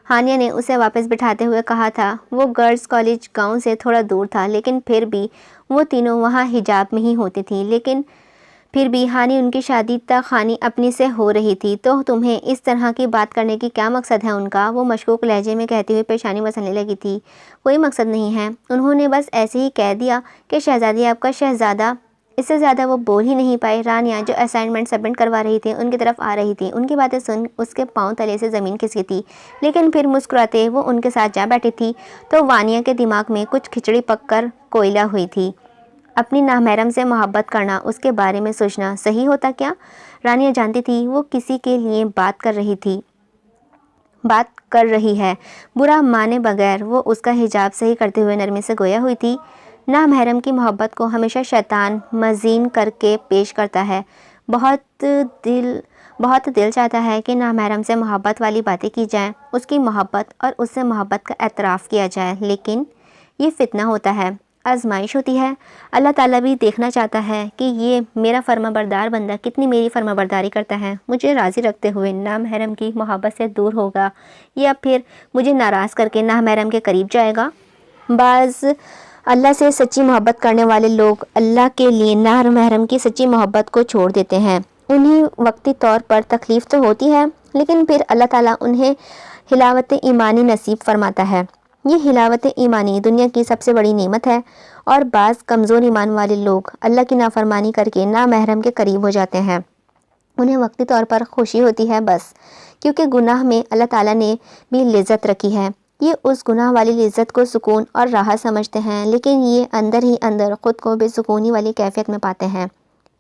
A: ہانیہ نے اسے واپس بٹھاتے ہوئے کہا تھا۔ وہ گرلز کالج گاؤں سے تھوڑا دور تھا، لیکن پھر بھی وہ تینوں وہاں حجاب میں ہی ہوتی تھیں، لیکن پھر بھی ہانی ان کی شادی تک خانی اپنی سے ہو رہی تھی، تو تمہیں اس طرح کی بات کرنے کی کیا مقصد ہے ان کا؟ وہ مشکوک لہجے میں کہتی ہوئی پیشانی مسلنے لگی تھی۔ کوئی مقصد نہیں ہے، انہوں نے بس ایسے ہی کہہ دیا کہ شہزادی آپ کا شہزادہ۔ اس سے زیادہ وہ بول ہی نہیں پائے۔ رانیہ جو اسائنمنٹ سبمٹ کروا رہی تھی ان کی طرف آ رہی تھی، ان کی باتیں سن اس کے پاؤں تلے سے زمین کھسکی تھی، لیکن پھر مسکراتے وہ ان کے ساتھ جا بیٹھی تھی تو وانیہ کے دماغ میں کچھ کھچڑی پک کر کوئلہ ہوئی تھی۔ اپنی نامحرم سے محبت کرنا، اس کے بارے میں سوچنا صحیح ہوتا کیا؟ رانیہ جانتی تھی وہ کسی کے لیے بات کر رہی ہے، برا مانے بغیر۔ وہ اس کا حجاب صحیح کرتے ہوئے نرمی سے گویا ہوئی تھی۔ نامحرم کی محبت کو ہمیشہ شیطان مزین کر کے پیش کرتا ہے۔ بہت دل چاہتا ہے کہ نامحرم سے محبت والی باتیں کی جائیں، اس کی محبت اور اس سے محبت کا اعتراف کیا جائے، لیکن یہ فتنہ ہوتا ہے، آزمائش ہوتی ہے۔ اللہ تعالیٰ بھی دیکھنا چاہتا ہے کہ یہ میرا فرما بردار بندہ کتنی میری فرما برداری کرتا ہے، مجھے راضی رکھتے ہوئے نامحرم کی محبت سے دور ہوگا یا پھر مجھے ناراض کر کے نامحرم کے قریب جائے گا۔ بعض اللہ سے سچی محبت کرنے والے لوگ اللہ کے لیے نامحرم کی سچی محبت کو چھوڑ دیتے ہیں۔ انہیں وقتی طور پر تکلیف تو ہوتی ہے، لیکن پھر اللہ تعالیٰ انہیں حلاوت ایمانی نصیب فرماتا ہے۔ یہ حلاوت ایمانی دنیا کی سب سے بڑی نعمت ہے، اور بعض کمزور ایمان والے لوگ اللہ کی نافرمانی کر کے نامحرم کے قریب ہو جاتے ہیں۔ انہیں وقتی طور پر خوشی ہوتی ہے بس، کیونکہ گناہ میں اللہ تعالیٰ نے بھی لذت رکھی ہے۔ یہ اس گناہ والی لذت کو سکون اور راحت سمجھتے ہیں، لیکن یہ اندر ہی اندر خود کو بے سکونی والی کیفیت میں پاتے ہیں۔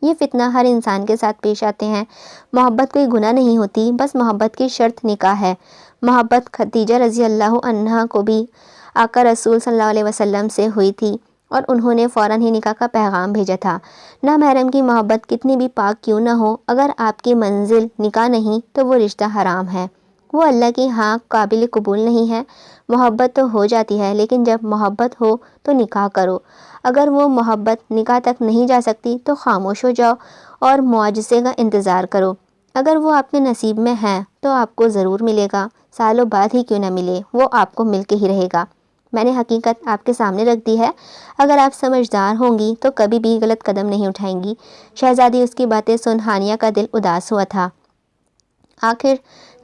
A: یہ فتنہ ہر انسان کے ساتھ پیش آتے ہیں۔ محبت کوئی گناہ نہیں ہوتی، بس محبت کی شرط نکاح ہے۔ محبت خدیجہ رضی اللہ عنہا کو بھی آقا رسول صلی اللہ علیہ وسلم سے ہوئی تھی، اور انہوں نے فوراً ہی نکاح کا پیغام بھیجا تھا۔ نامحرم کی محبت کتنی بھی پاک کیوں نہ ہو، اگر آپ کی منزل نکاح نہیں تو وہ رشتہ حرام ہے، وہ اللہ کی ہاں قابل قبول نہیں ہے۔ محبت تو ہو جاتی ہے، لیکن جب محبت ہو تو نکاح کرو۔ اگر وہ محبت نکاح تک نہیں جا سکتی تو خاموش ہو جاؤ اور معجزے کا انتظار کرو۔ اگر وہ آپ کے نصیب میں ہے تو آپ کو ضرور ملے گا، سالوں بعد ہی کیوں نہ ملے، وہ آپ کو مل کے ہی رہے گا۔ میں نے حقیقت آپ کے سامنے رکھ دی ہے، اگر آپ سمجھدار ہوں گی تو کبھی بھی غلط قدم نہیں اٹھائیں گی۔ شہزادی اس کی باتیں سن ہانیہ کا دل اداس ہوا تھا۔ آخر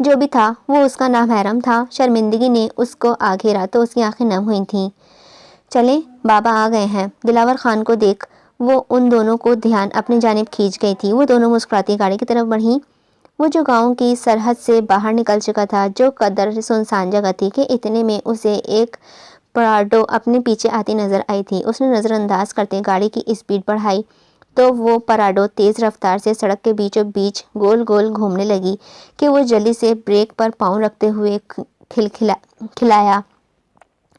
A: جو بھی تھا وہ اس کا نامحرم تھا۔ شرمندگی نے اس کو آ گھیرا تو اس کی آنکھیں نم ہوئی تھیں۔ چلیں، بابا آ گئے ہیں۔ دلاور خان کو دیکھ وہ ان دونوں کو دھیان اپنی جانب کھینچ گئی تھی۔ وہ دونوں مسکراتی گاڑی کی طرف بڑھیں۔ وہ جو گاؤں کی سرحد سے باہر نکل چکا تھا، جو قدر سنسان جگہ تھی کہ اتنے میں اسے ایک پراڈو اپنے پیچھے آتی نظر آئی تھی۔ اس نے نظر انداز کرتے گاڑی کی اسپیڈ بڑھائی تو وہ پراڈو تیز رفتار سے سڑک کے بیچوں بیچ گول گول گھومنے لگی کہ وہ جلدی سے بریک پر پاؤں رکھتے ہوئے کھلایا۔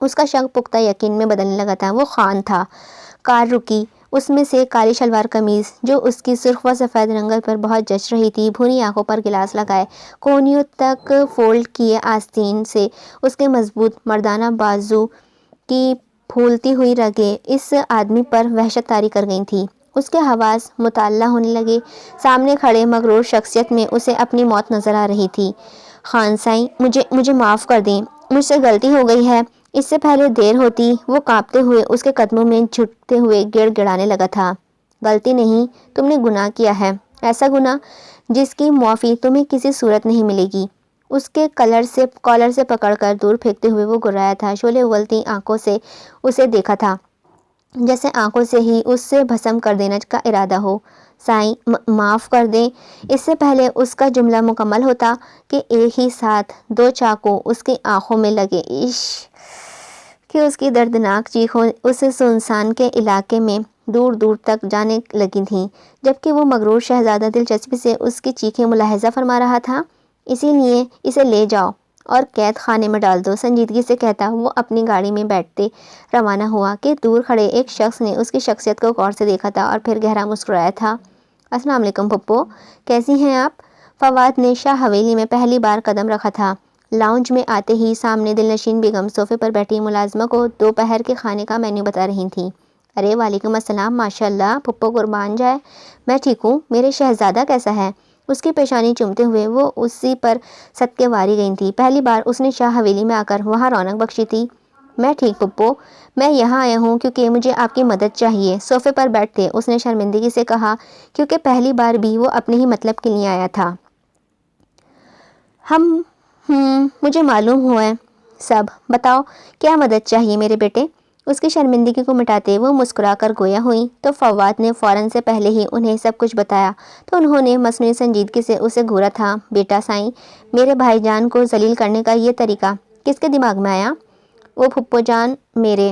A: اس کا شک پختہ یقین میں بدلنے لگا تھا۔ وہ خان تھا۔ کار رکی، اس میں سے کالی شلوار قمیض جو اس کی سرخ و سفید رنگت پر بہت جچ رہی تھی، بھونی آنکھوں پر گلاس لگائے، کونیوں تک فولڈ کیے آستین سے اس کے مضبوط مردانہ بازو کی پھولتی ہوئی رگیں اس آدمی پر وحشت طاری کر گئی تھی۔ اس کے حواس مطالعہ ہونے لگے۔ سامنے کھڑے مغرور شخصیت میں اسے اپنی موت نظر آ رہی تھی۔ خان سائیں، مجھے معاف کر دیں، مجھ سے غلطی ہو گئی ہے۔ اس سے پہلے دیر ہوتی وہ کانپتے ہوئے اس کے قدموں میں جھکتے ہوئے گڑ گڑانے لگا تھا۔ غلطی نہیں، تم نے گناہ کیا ہے، ایسا گناہ جس کی معافی تمہیں کسی صورت نہیں ملے گی۔ اس کے کالر سے پکڑ کر دور پھینکتے ہوئے وہ گرایا تھا۔ شعلے اگلتی آنکھوں سے اسے دیکھا تھا، جیسے آنکھوں سے ہی اس سے بھسم کر دینے کا ارادہ ہو۔ سائیں معاف کر دیں۔ اس سے پہلے اس کا جملہ مکمل ہوتا کہ ایک ہی ساتھ دو چاقو اس کی آنکھوں میں لگے۔ کہ اس کی دردناک چیخوں اس سنسان کے علاقے میں دور دور تک جانے لگی تھیں، جبکہ وہ مغرور شہزادہ دلچسپی سے اس کی چیخیں ملاحظہ فرما رہا تھا۔ اسی لیے اسے لے جاؤ اور قید خانے میں ڈال دو، سنجیدگی سے کہتا وہ اپنی گاڑی میں بیٹھتے روانہ ہوا کہ دور کھڑے ایک شخص نے اس کی شخصیت کو غور سے دیکھا تھا اور پھر گہرا مسکرایا تھا۔ السلام علیکم پھپھو، کیسی ہیں آپ؟ فواد نے شاہ حویلی میں پہلی بار قدم رکھا تھا۔ لاؤنج میں آتے ہی سامنے دلنشین بیگم صوفے پر بیٹھی ملازمہ کو دوپہر کے کھانے کا مینیو بتا رہی تھیں۔ ارے وعلیکم السلام، ماشاءاللہ پھپھو قربان جائے، میں ٹھیک ہوں، میرے شہزادہ کیسا ہے؟ اس کی پیشانی چومتے ہوئے وہ اسی پر صدقے واری گئی تھی۔ پہلی بار اس نے شاہ حویلی میں آ کر وہاں رونق بخشی تھی۔ میں ٹھیک پھپھو، میں یہاں آیا ہوں کیونکہ مجھے آپ کی مدد چاہیے۔ صوفے پر بیٹھتے اس نے شرمندگی سے کہا، کیونکہ پہلی بار بھی وہ اپنے ہی مطلب کے لیے آیا تھا۔ مجھے معلوم ہوا ہے سب، بتاؤ کیا مدد چاہیے میرے بیٹے؟ اس کی شرمندگی کو مٹاتے وہ مسکرا کر گویا ہوئی تو فواد نے فوراً سے پہلے ہی انہیں سب کچھ بتایا تو انہوں نے مصنوعی سنجیدگی سے اسے گھورا تھا۔ بیٹا سائیں، میرے بھائی جان کو ذلیل کرنے کا یہ طریقہ کس کے دماغ میں آیا؟ وہ پھپھو جان میرے،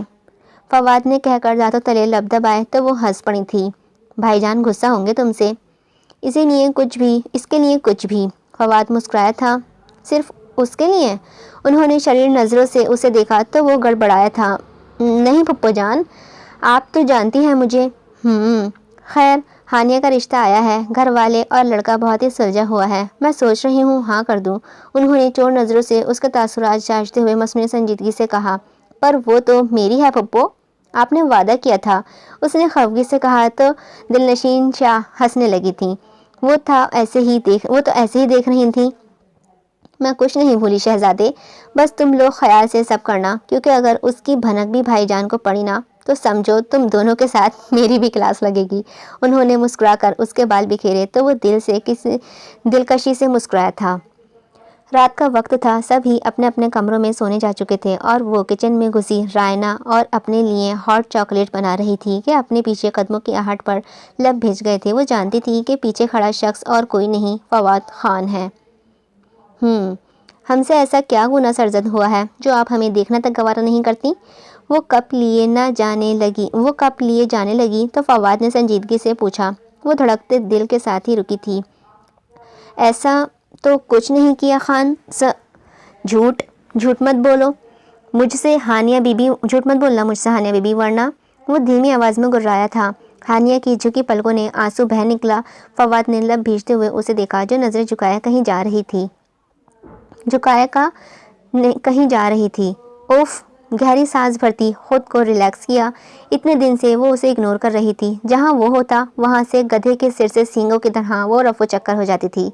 A: فواد نے کہہ کر دانتوں تلے لب دبائے تو وہ ہنس پڑی تھی۔ بھائی جان غصہ ہوں گے تم سے، اس کے لیے کچھ بھی، فواد مسکرایا تھا۔ صرف اس کے لیے؟ انہوں نے شریر نظروں سے اسے دیکھا تو وہ گڑبڑایا تھا۔ نہیں پھپھو جان، آپ تو جانتی ہیں مجھے۔ خیر، ہانیہ کا رشتہ آیا ہے، گھر والے اور لڑکا بہت ہی سلجھا ہوا ہے، میں سوچ رہی ہوں ہاں کر دوں۔ انہوں نے چور نظروں سے اس کے تاثرات جانچتے ہوئے مصنوعی سنجیدگی سے کہا، پر وہ تو میری ہے پھپھو، آپ نے وعدہ کیا تھا، اس نے خفگی سے کہا تو دلنشین شاہ ہنسنے لگی تھیں۔ وہ تو ایسے ہی دیکھ رہی تھیں۔ میں کچھ نہیں بھولی شہزادے، بس تم لوگ خیال سے سب کرنا، کیونکہ اگر اس کی بھنک بھی بھائی جان کو پڑی نا تو سمجھو تم دونوں کے ساتھ میری بھی کلاس لگے گی۔ انہوں نے مسکرا کر اس کے بال بکھیرے تو وہ دلکشی سے مسکرایا تھا۔ رات کا وقت تھا، سب ہی اپنے اپنے کمروں میں سونے جا چکے تھے اور وہ کچن میں گھسی رائنا اور اپنے لیے ہاٹ چاکلیٹ بنا رہی تھی کہ اپنے پیچھے قدموں کی آہٹ پر لب بھیج گئے تھے۔ وہ جانتی تھی کہ پیچھے کھڑا شخص اور کوئی نہیں، فواد خان ہے۔ ہم سے ایسا کیا گناہ سرزد ہوا ہے جو آپ ہمیں دیکھنا تک گوارا نہیں کرتی؟ وہ کب لیے جانے لگی تو فواد نے سنجیدگی سے پوچھا۔ وہ دھڑکتے دل کے ساتھ ہی رکی تھی۔ ایسا تو کچھ نہیں کیا خان جھوٹ مت بولو مجھ سے ہانیہ بی بی، ورنہ وہ دھیمی آواز میں گرایا تھا۔ ہانیہ کی جھکی پلکوں نے آنسو بہہ نکلا۔ فواد نے لب بھیجتے ہوئے اسے دیکھا جو نظریں جھکایا کہیں جا رہی تھی۔ اوف، گہری سانس بھرتی خود کو ریلیکس کیا۔ اتنے دن سے وہ اسے اگنور کر رہی تھی، جہاں وہ ہوتا وہاں سے گدھے کے سر سے سینگوں کی طرح وہ رفو چکر ہو جاتی تھی۔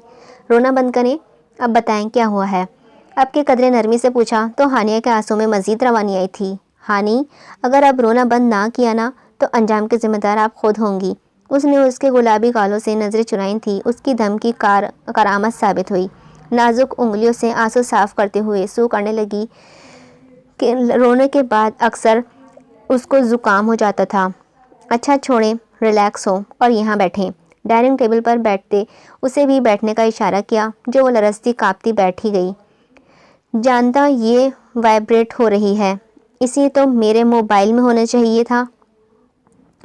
A: رونا بند کریں، اب بتائیں کیا ہوا ہے؟ اب کے قدرے نرمی سے پوچھا تو ہانیہ کے آنسوں میں مزید روانی آئی تھی۔ ہانی، اگر اب رونا بند نہ کیا نا تو انجام کے ذمہ دار آپ خود ہوں گی۔ اس نے اس کے گلابی گالوں سے نظریں چرائیں تھی۔ اس کی دھمکی کارآمد ثابت ہوئی۔ نازک انگلیوں سے آنسو صاف کرتے ہوئے سو کرنے لگی کہ رونے کے بعد اکثر اس کو زکام ہو جاتا تھا۔ اچھا چھوڑیں، ریلیکس ہو اور یہاں بیٹھیں۔ ڈائننگ ٹیبل پر بیٹھتے اسے بھی بیٹھنے کا اشارہ کیا جو وہ لرزتی کانپتی بیٹھی گئی۔ جانتا یہ وائبریٹ ہو رہی ہے، اسی تو میرے موبائل میں ہونا چاہیے تھا۔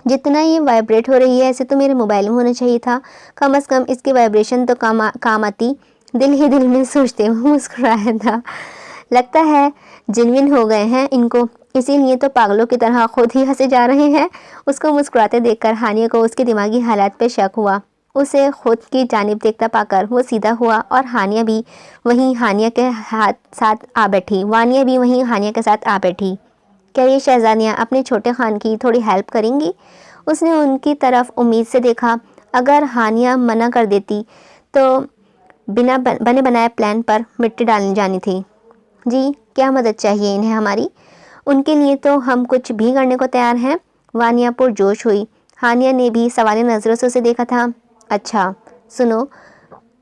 A: جتنا یہ وائبریٹ ہو رہی ہے ایسے تو میرے موبائل میں ہونا چاہیے تھا، کم از کم اس کی وائبریشن تو کام آتی۔ دل ہی دل میں سوچتے ہوئے مسکرایا تھا۔ لگتا ہے جنون ہو گئے ہیں ان کو، اسی لیے تو پاگلوں کی طرح خود ہی ہنسے جا رہے ہیں۔ اس کو مسکراتے دیکھ کر ہانیہ کو اس کے دماغی حالات پہ شک ہوا۔ اسے خود کی جانب دیکھتا پا کر وہ سیدھا ہوا اور وانیہ بھی وہیں ہانیہ کے ساتھ آ بیٹھی۔ کیا یہ شہزادیاں اپنے چھوٹے خان کی تھوڑی ہیلپ کریں گی؟ اس نے ان کی طرف امید سے دیکھا۔ اگر ہانیہ منع کر دیتی تو بنا بنے بنائے پلان پر مٹی ڈالنے جانی تھی۔ جی کیا مدد چاہیے انہیں ہماری؟ ان کے لیے تو ہم کچھ بھی کرنے کو تیار ہیں۔ وانیہ پرجوش ہوئی۔ ہانیہ نے بھی سوالی نظروں سے اسے دیکھا تھا۔ اچھا سنو،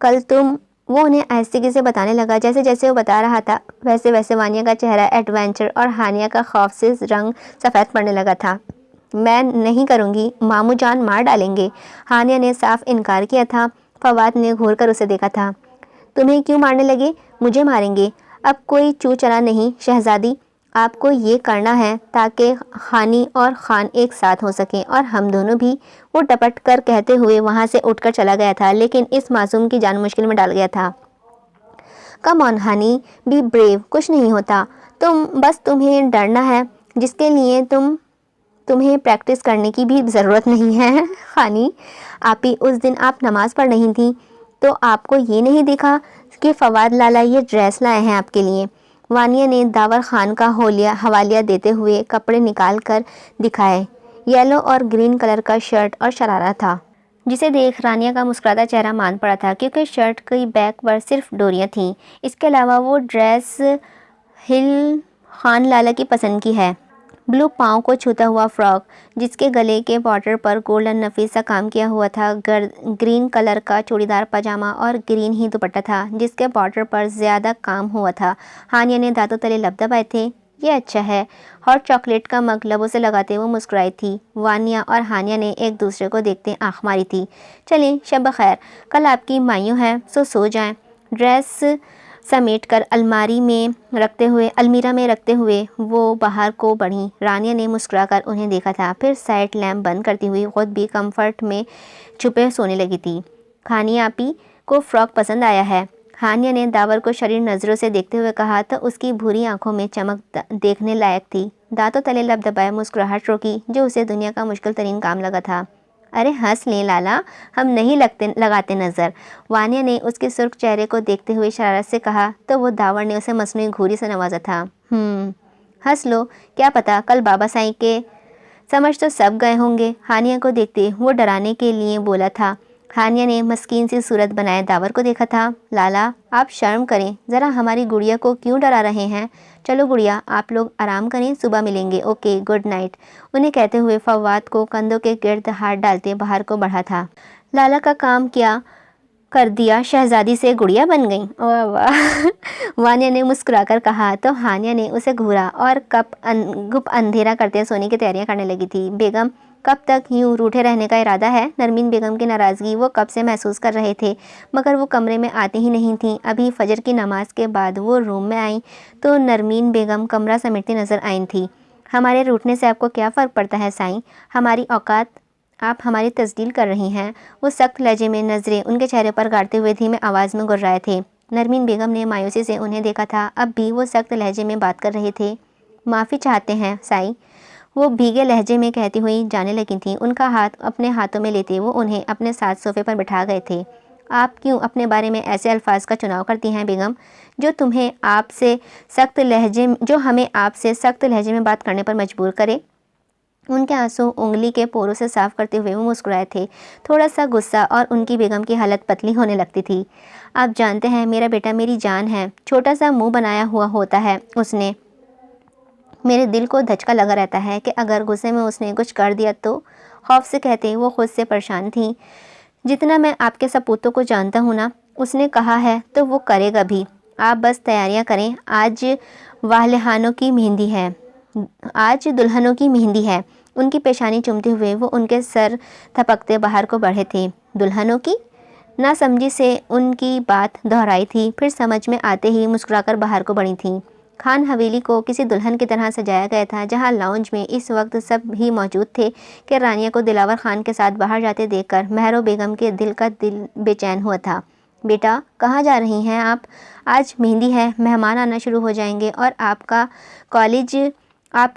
A: کل تم، وہ انہیں آہستگی سے بتانے لگا۔ جیسے جیسے وہ بتا رہا تھا ویسے ویسے وانیہ کا چہرہ ایڈونچر اور ہانیہ کا خوف سے رنگ سفید پڑنے لگا تھا۔ میں نہیں کروں گی، ماموں جان مار ڈالیں گے۔ ہانیہ نے صاف انکار کیا تھا۔ فواد نے گھور کر اسے دیکھا تھا۔ تمہیں کیوں مارنے لگے؟ مجھے ماریں گے؟ اب کوئی چو چلا نہیں شہزادی، آپ کو یہ کرنا ہے تاکہ خانی اور خان ایک ساتھ ہو سکیں اور ہم دونوں بھی، وہ ٹپٹ کر کہتے ہوئے وہاں سے اٹھ کر چلا گیا تھا، لیکن اس معصوم کی جان مشکل میں ڈال گیا تھا۔ کم آن ہانی، بی بریو، کچھ نہیں ہوتا، تمہیں ڈرنا ہے جس کے لیے تمہیں پریکٹس کرنے کی بھی ضرورت نہیں ہے۔ خانی آپی، اس دن آپ نماز پڑھ رہی تھیں تو آپ کو یہ نہیں دیکھا کہ فواد لالا یہ ڈریس لائے ہیں آپ کے لیے؟ وانیہ نے داور خان کا حوالہ دیتے ہوئے کپڑے نکال کر دکھائے۔ یلو اور گرین کلر کا شرٹ اور شرارہ تھا، جسے دیکھ رانیہ کا مسکراتا چہرہ مان پڑا تھا، کیونکہ شرٹ کی بیک پر صرف ڈوریاں تھیں۔ اس کے علاوہ وہ ڈریس ہل خان لالا کی پسند کی ہے، بلو پاؤں کو چھوتا ہوا فراک جس کے گلے کے بارڈر پر گولڈن نفیس سا کام کیا ہوا تھا، گرین کلر کا چوڑی دار پاجامہ اور گرین ہی دوپٹہ تھا جس کے بارڈر پر زیادہ کام ہوا تھا۔ ہانیہ نے دانتوں تلے لب دبائے تھے۔ یہ اچھا ہے۔ ہاٹ چاکلیٹ کا مگ لبوں سے لگاتے وہ مسکرائی تھی۔ وانیہ اور ہانیہ نے ایک دوسرے کو دیکھتے آنکھ ماری تھی۔ چلیں شب بخیر، کل آپ کی مایوں ہے سو جائیں۔ ڈریس سمیٹ کر المیرہ میں رکھتے ہوئے وہ باہر کو بڑھیں۔ رانیہ نے مسکرا کر انہیں دیکھا تھا، پھر سائڈ لیمپ بند کرتی ہوئی خود بھی کمفرٹ میں چھپے سونے لگی تھی۔ خانی آپی کو فراک پسند آیا ہے؟ ہانیہ نے داور کو شریر نظروں سے دیکھتے ہوئے کہا تو اس کی بھوری آنکھوں میں چمک دیکھنے لائق تھی۔ دانتوں تلے لب دبائے مسکراہٹ روکی جو اسے دنیا کا مشکل ترین کام لگا تھا۔ ارے ہنس لیں لالا، ہم نہیں لگاتے نظر، وانیہ نے اس کے سرخ چہرے کو دیکھتے ہوئے شرارت سے کہا تو وہ داور نے اسے مصنوعی گھوری سے نوازا تھا۔ ہنس لو، کیا پتا کل بابا سائیں کے سمجھ تو سب گئے ہوں گے۔ ہانیہ کو دیکھتے وہ ڈرانے کے لیے بولا تھا۔ ہانیہ نے مسکین سی صورت بنائے داور کو دیکھا تھا۔ لالا آپ شرم کریں، ذرا ہماری گڑیا کو کیوں ڈرا رہے ہیں؟ چلو گڑیا آپ لوگ آرام کریں، صبح ملیں گے، اوکے گڈ نائٹ۔ انہیں کہتے ہوئے فواد کو کندھوں کے گرد ہاتھ ڈالتے باہر کو بڑھا تھا۔ لالا کا کام کیا کر دیا، شہزادی سے گڑیا بن گئی۔ واہ واہ، وانیہ نے مسکرا کر کہا تو ہانیہ نے اسے گھورا اور گپ اندھیرا کرتے سونے کی تیاریاں کرنے لگی تھی۔ بیگم کب تک یوں روٹھے رہنے کا ارادہ ہے؟ نرمین بیگم کی ناراضگی وہ کب سے محسوس کر رہے تھے، مگر وہ کمرے میں آتی ہی نہیں تھیں۔ ابھی فجر کی نماز کے بعد وہ روم میں آئیں تو نرمین بیگم کمرہ سمیٹتی نظر آئی تھی۔ ہمارے روٹھنے سے آپ کو کیا فرق پڑتا ہے سائیں؟ ہماری اوقات آپ ہماری تجدید کر رہی ہیں۔ وہ سخت لہجے میں نظریں ان کے چہرے پر گاڑتے ہوئے دھیمی آواز میں گررائے تھے۔ نرمین بیگم نے مایوسی سے انہیں دیکھا تھا، اب بھی وہ سخت لہجے میں بات کر رہے تھے۔ معافی چاہتے ہیں سائیں، وہ بھیگے لہجے میں کہتی ہوئی جانے لگی تھیں۔ ان کا ہاتھ اپنے ہاتھوں میں لیتے وہ انہیں اپنے ساتھ صوفے پر بٹھا گئے تھے۔ آپ کیوں اپنے بارے میں ایسے الفاظ کا چناؤ کرتی ہیں بیگم، جو ہمیں آپ سے سخت لہجے میں بات کرنے پر مجبور کرے؟ ان کے آنسو انگلی کے پوروں سے صاف کرتے ہوئے وہ مسکرائے تھے، تھوڑا سا غصہ، اور ان کی بیگم کی حالت پتلی ہونے لگتی تھی۔ آپ جانتے ہیں میرا بیٹا میری جان ہے، چھوٹا سا منہ بنایا ہوا ہوتا ہے اس نے، میرے دل کو دھچکا لگا رہتا ہے کہ اگر غصے میں اس نے کچھ کر دیا تو۔ خوف سے کہتے وہ خود سے پریشان تھیں۔ جتنا میں آپ کے سپوتوں کو جانتا ہوں نا، اس نے کہا ہے تو وہ کرے گا بھی، آپ بس تیاریاں کریں، آج دلہنوں کی مہندی ہے۔ ان کی پیشانی چومتے ہوئے وہ ان کے سر تھپکتے باہر کو بڑھے تھے۔ دلہنوں کی؟ ناسمجھی سے ان کی بات دہرائی تھی، پھر سمجھ میں آتے ہی مسکرا کر باہر کو بڑھی تھیں۔ خان حویلی کو کسی دلہن کی طرح سجایا گیا تھا، جہاں لاؤنج میں اس وقت سب ہی موجود تھے کہ رانیہ کو دلاور خان کے ساتھ باہر جاتے دیکھ کر مہرو بیگم کے دل بے چین ہوا تھا۔ بیٹا کہاں جا رہی ہیں آپ؟ آج مہندی ہے، مہمان آنا شروع ہو جائیں گے، اور آپ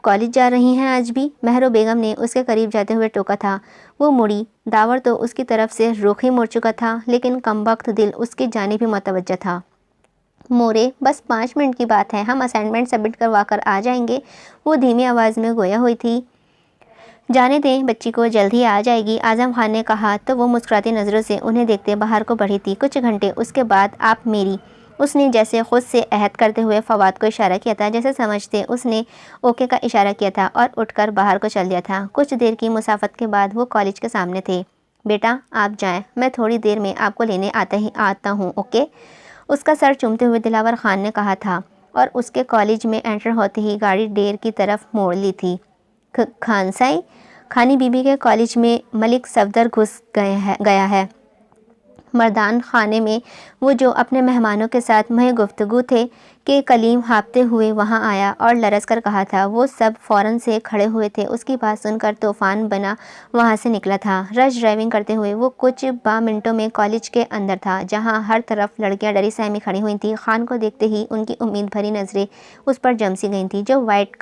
A: کالج جا رہی ہیں آج بھی؟ مہرو بیگم نے اس کے قریب جاتے ہوئے ٹوکا تھا۔ وہ مڑی، داور تو اس کی طرف سے رخ ہی موڑ چکا تھا، لیکن کمبخت دل اس کی جانب ہی متوجہ تھا۔ مورے بس 5 منٹ کی بات ہے، ہم اسائنمنٹ سبمٹ کروا کر آ جائیں گے، وہ دھیمی آواز میں گویا ہوئی تھی۔ جانے دیں، بچی کو جلد ہی آ جائے گی، اعظم خان نے کہا تو وہ مسکراتی نظروں سے انہیں دیکھتے باہر کو بڑھی تھی۔ کچھ گھنٹے اس کے بعد آپ میری، اس نے جیسے خود سے عہد کرتے ہوئے فواد کو اشارہ کیا تھا، جیسے سمجھتے اس نے اوکے کا اشارہ کیا تھا اور اٹھ کر باہر کو چل دیا تھا۔ کچھ دیر کی مسافت کے بعد وہ کالج کے سامنے تھے۔ بیٹا آپ جائیں، میں تھوڑی دیر میں آپ کو لینے آتا ہوں، اوکے؟ اس کا سر چومتے ہوئے دلاور خان نے کہا تھا، اور اس کے کالج میں انٹر ہوتے ہی گاڑی ڈیر کی طرف موڑ لی تھی۔ خانسائی، خانی بی بی کے کالج میں ملک صفدر گھس گیا ہے۔ مردان خانے میں وہ جو اپنے مہمانوں کے ساتھ مہے گفتگو تھے کہ کلیم ہانپتے ہوئے وہاں آیا اور لرز کر کہا تھا، وہ سب فوراً سے کھڑے ہوئے تھے۔ اس کی بات سن کر طوفان بنا وہاں سے نکلا تھا۔ رش ڈرائیونگ کرتے ہوئے وہ کچھ منٹوں میں کالج کے اندر تھا، جہاں ہر طرف لڑکیاں ڈری سہمی کھڑی ہوئی تھیں۔ خان کو دیکھتے ہی ان کی امید بھری نظریں اس پر جم سی گئی تھیں، جو وائٹ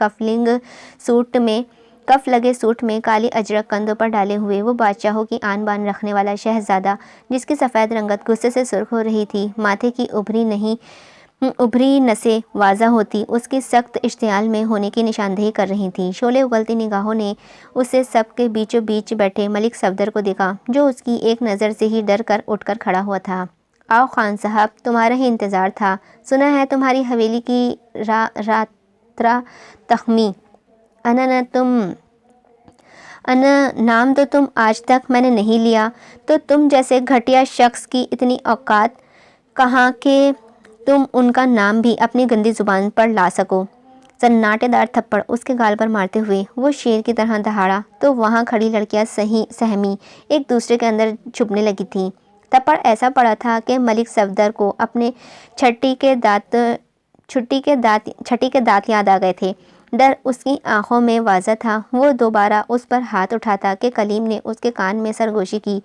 A: کف لگے سوٹ میں کالی اجرک کندھوں پر ڈالے ہوئے، وہ بادشاہوں کی آن بان رکھنے والا شہزادہ، جس کی سفید رنگت غصے سے سرخ ہو رہی تھی، ماتھے کی ابھری نسیں واضح ہوتی اس کی سخت اشتعال میں ہونے کی نشاندہی کر رہی تھیں۔ شعلے اگلتی نگاہوں نے اسے سب کے بیچوں بیچ بیٹھے ملک صفدر کو دیکھا، جو اس کی ایک نظر سے ہی ڈر کر اٹھ کر کھڑا ہوا تھا۔ آؤ خان صاحب، تمہارا ہی انتظار تھا۔ سنا ہے تمہاری حویلی کی راترا تخمی، نام تو تم آج تک میں نے نہیں لیا، تو تم جیسے گھٹیا شخص کی اتنی اوقات کہاں کہ تم ان کا نام بھی اپنی گندی زبان پر لا سکو۔ سناٹے دار تھپڑ اس کے گال پر مارتے ہوئے وہ شیر کی طرح دہاڑا تو وہاں کھڑی لڑکیاں سہمی ایک دوسرے کے اندر چھپنے لگی تھیں۔ تھپڑ ایسا پڑا تھا کہ ملک صفدر کو اپنے چھٹی کے دانت یاد آ گئے تھے۔ ڈر اس کی آنکھوں میں واضح تھا۔ وہ دوبارہ اس پر ہاتھ اٹھاتا کہ کلیم نے اس کے کان میں سرگوشی کی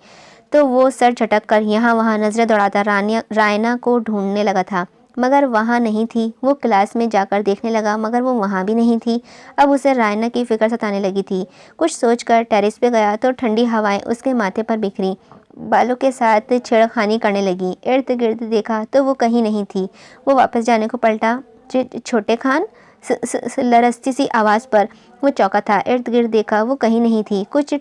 A: تو وہ سر جھٹک کر یہاں وہاں نظریں دوڑاتا رائنا کو ڈھونڈنے لگا تھا، مگر وہاں نہیں تھی۔ وہ کلاس میں جا کر دیکھنے لگا، مگر وہ وہاں بھی نہیں تھی۔ اب اسے رائنا کی فکر ستانے لگی تھی۔ کچھ سوچ کر ٹیرس پہ گیا تو ٹھنڈی ہوائیں اس کے ماتھے پر بکھری بالوں کے ساتھ چھیڑخانی کرنے لگی۔ ارد گرد دیکھا تو وہ کہیں نہیں تھی۔ وہ واپس جانے کو پلٹا۔ چھوٹے خان، لرزتی سی آواز پر وہ چونکا تھا۔ ارد گرد دیکھا، وہ کہیں نہیں تھی۔ کچھ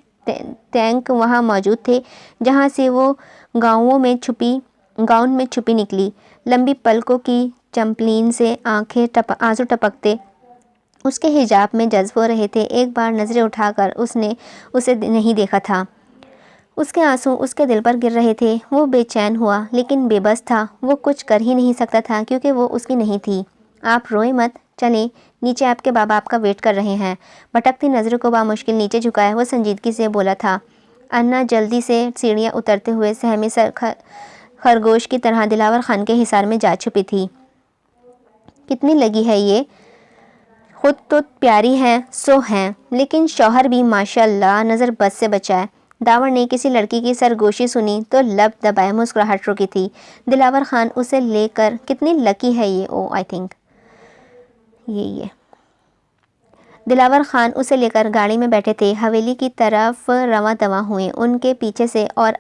A: ٹینک وہاں موجود تھے، جہاں سے وہ گاؤن میں چھپی نکلی۔ لمبی پلکوں کی چمپلین سے آنسو ٹپکتے اس کے حجاب میں جذب ہو رہے تھے۔ ایک بار نظریں اٹھا کر اس نے اسے نہیں دیکھا تھا۔ اس کے آنسو اس کے دل پر گر رہے تھے۔ وہ بے چین ہوا، لیکن بے بس تھا۔ وہ کچھ کر ہی نہیں سکتا تھا، کیونکہ وہ اس کی نہیں تھی۔ آپ روئیں مت، چلیں نیچے، آپ کے بابا آپ کا ویٹ کر رہے ہیں۔ بھٹکتی نظروں کو بامشکل نیچے جھکائے وہ سنجیدگی سے بولا تھا۔ انا جلدی سے سیڑھیاں اترتے ہوئے سہمی خرگوش کی طرح دلاور خان کے حصار میں جا چھپی تھی۔ کتنی لگی ہے یہ، خود تو پیاری ہیں سو ہیں، لیکن شوہر بھی ماشاءاللہ نظر بد سے بچائے۔ داور نے کسی لڑکی کی سرگوشی سنی تو لب دبائے مسکراہٹ رکی تھی۔ دلاور خان اسے لے کر کتنی لکی ہے یہ، آئی تھنک یہ دلاور خان اسے لے کر گاڑی میں بیٹھے تھے، حویلی کی طرف رواں دواں ہوئے ان کے پیچھے سے، اور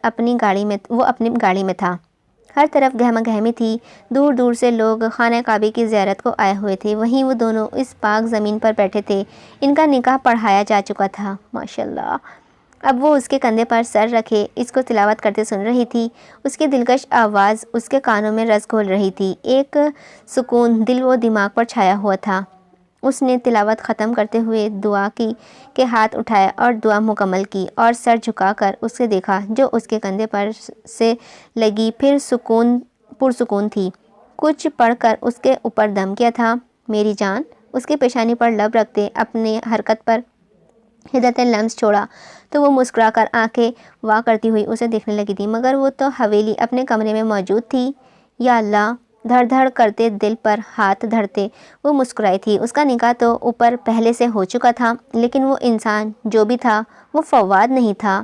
A: وہ اپنی گاڑی میں تھا۔ ہر طرف گہما گہمی تھی، دور دور سے لوگ خانہ کعبے کی زیارت کو آئے ہوئے تھے۔ وہیں وہ دونوں اس پاک زمین پر بیٹھے تھے۔ ان کا نکاح پڑھایا جا چکا تھا، ماشاءاللہ۔ اب وہ اس کے کندھے پر سر رکھے اس کو تلاوت کرتے سن رہی تھی۔ اس کی دلکش آواز اس کے کانوں میں رس گھول رہی تھی۔ ایک سکون دل و دماغ پر چھایا ہوا تھا۔ اس نے تلاوت ختم کرتے ہوئے دعا کی کہ ہاتھ اٹھایا اور دعا مکمل کی، اور سر جھکا کر اسے دیکھا جو اس کے کندھے پر سے لگی پھر پرسکون تھی۔ کچھ پڑھ کر اس کے اوپر دم کیا تھا۔ میری جان، اس کے پیشانی پر لب رکھتے اپنی حرکت پر حدت لمس چھوڑا تو وہ مسکرا کر آنکھیں وا کرتی ہوئی اسے دیکھنے لگی تھی، مگر وہ تو حویلی اپنے کمرے میں موجود تھی۔ یا اللہ، دھڑ دھڑ کرتے دل پر ہاتھ دھرتے وہ مسکرائی تھی۔ اس کا نکاح تو اوپر پہلے سے ہو چکا تھا، لیکن وہ انسان جو بھی تھا وہ فواد نہیں تھا۔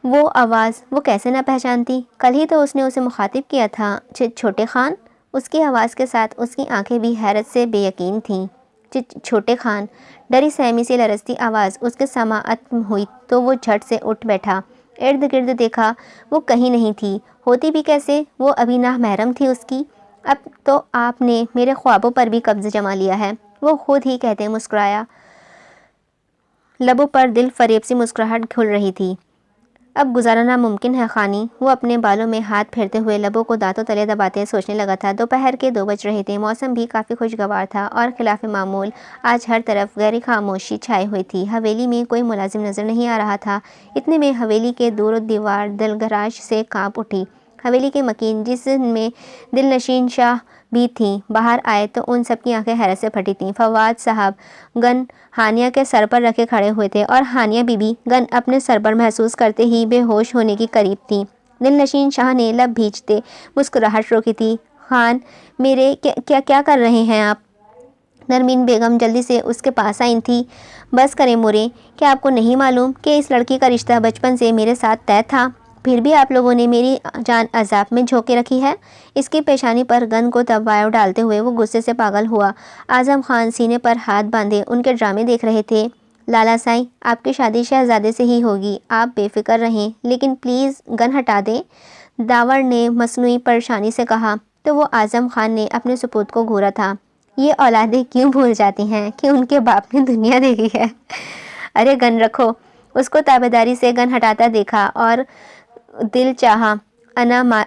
A: وہ آواز وہ کیسے نہ پہچانتی؟ کل ہی تو اس نے اسے مخاطب کیا تھا، چھوٹے خان۔ اس کی آواز کے ساتھ اس کی آنکھیں بھی حیرت سے بے یقین تھیں۔ چھوٹے خان، ڈری سہمی سی لرزتی آواز اس کے سماعت ہوئی تو وہ جھٹ سے اٹھ بیٹھا۔ ارد گرد دیکھا، وہ کہیں نہیں تھی۔ ہوتی بھی کیسے، وہ ابھی نامحرم تھی اس کی۔ اب تو آپ نے میرے خوابوں پر بھی قبضہ جما لیا ہے، وہ خود ہی کہتے مسکرایا۔ لبوں پر دل فریب سی مسکراہٹ کھل رہی تھی۔ اب گزارنا ناممکن ہے خانی، وہ اپنے بالوں میں ہاتھ پھیرتے ہوئے لبوں کو دانتوں تلے دباتے سوچنے لگا تھا۔ دوپہر کے 2 بج رہے تھے، موسم بھی کافی خوشگوار تھا اور خلاف معمول آج ہر طرف گہری خاموشی چھائی ہوئی تھی۔ حویلی میں کوئی ملازم نظر نہیں آ رہا تھا۔ اتنے میں حویلی کے دور دیوار دلگراش سے کانپ اٹھی۔ حویلی کے مکین، جس میں دل نشین شاہ بھی تھیں، باہر آئے تو ان سب کی آنکھیں حیرت سے پھٹی تھیں۔ فواد صاحب گن ہانیہ کے سر پر رکھے کھڑے ہوئے تھے اور ہانیہ بی بی گن اپنے سر پر محسوس کرتے ہی بے ہوش ہونے کی قریب تھی۔ دل نشین شاہ نے لب بھیجتے مسکراہٹ روکی تھی۔ خان میرے کیا کر رہے ہیں آپ؟ نرمین بیگم جلدی سے اس کے پاس آئی تھی۔ بس کریں مورے، کیا آپ کو نہیں معلوم کہ اس لڑکی کا رشتہ بچپن سے میرے ساتھ طے تھا؟ پھر بھی آپ لوگوں نے میری جان عذاب میں جھونکے رکھی ہے۔ اس کی پیشانی پر گن کو دباؤ ڈالتے ہوئے وہ غصے سے پاگل ہوا۔ اعظم خان سینے پر ہاتھ باندھے ان کے ڈرامے دیکھ رہے تھے۔ لالا سائیں، آپ کی شادی شہزادے سے ہی ہوگی، آپ بے فکر رہیں، لیکن پلیز گن ہٹا دیں، داور نے مصنوعی پریشانی سے کہا۔ تو وہ اعظم خان نے اپنے سپوت کو گھورا تھا۔ یہ اولادیں کیوں بھول جاتی ہیں کہ ان کے باپ نے دنیا دیکھی ہے؟ ارے گن رکھو۔ اس کو تابعداری سے گن ہٹاتا دیکھا اور دل چاہا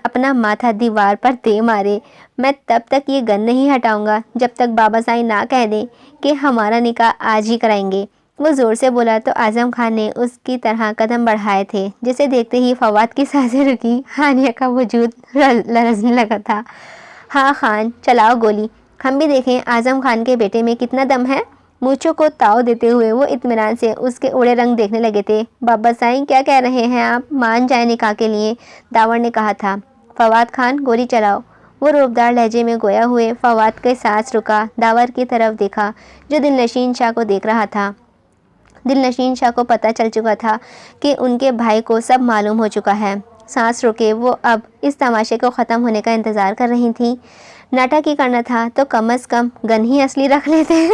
A: اپنا ماتھا دیوار پر دے مارے۔ میں تب تک یہ گن نہیں ہٹاؤں گا جب تک بابا سائیں نہ کہہ دیں کہ ہمارا نکاح آج ہی کرائیں گے۔ وہ زور سے بولا تو اعظم خان نے اس کی طرح قدم بڑھائے تھے، جسے دیکھتے ہی فواد کی سانسیں رکی۔ ہانیہ کا وجود لرزنے لگا تھا۔ ہاں خان، چلاؤ گولی، ہم بھی دیکھیں اعظم خان کے بیٹے میں کتنا دم ہے۔ مونچھوں کو تاؤ دیتے ہوئے وہ اطمینان سے اس کے اڑے رنگ دیکھنے لگے تھے۔ بابا سائیں کیا کہہ رہے ہیں آپ؟ مان جائیں نکاح کے لیے، داور نے کہا تھا۔ فواد خان گولی چلاؤ، وہ روبدار لہجے میں گویا ہوئے فواد کے سانس رکا، داور کی طرف دیکھا جو دل نشین شاہ کو دیکھ رہا تھا۔ دل نشین شاہ کو پتہ چل چکا تھا کہ ان کے بھائی کو سب معلوم ہو چکا ہے۔ سانس روکے وہ اب اس تماشے کو ختم ہونے کا انتظار کر رہی تھی۔ ناٹک ہی کرنا تھا تو کم از کم گن ہی اصلی رکھ لیتے۔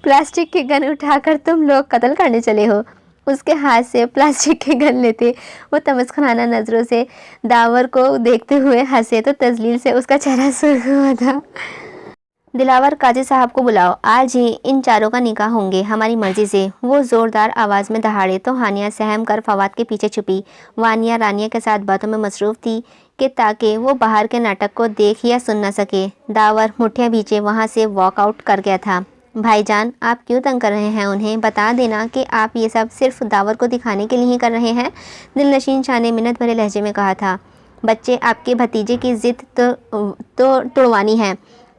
A: پلاسٹک کے گن اٹھا کر تم لوگ قتل کرنے چلے ہو۔ اس کے ہاتھ سے پلاسٹک کے گن لیتے وہ تمسخرانہ نظروں سے داور کو دیکھتے ہوئے ہنسے تو تذلیل سے اس کا چہرہ سرخ ہوا تھا۔ دلاور قاضی صاحب کو بلاؤ، آج ہی ان چاروں کا نکاح ہوں گے ہماری مرضی سے، وہ زوردار آواز میں دہاڑے تو ہانیہ سہم کر فواد کے پیچھے چھپی۔ وانیہ رانیہ کے ساتھ باتوں میں مصروف تھی کہ تاکہ وہ باہر کے ناٹک کو دیکھ یا سن نہ سکے۔ داور مٹھیاں بھیجے وہاں سے واک آؤٹ کر گیا تھا۔ بھائی جان، آپ کیوں تنگ کر رہے ہیں انہیں؟ بتا دینا کہ آپ یہ سب صرف داور کو دکھانے کے لیے ہی کر رہے ہیں، دل نشین شاہ نے منت بھرے لہجے میں کہا تھا۔ بچے، آپ کے بھتیجے کی ضد تو توڑوانی ہے،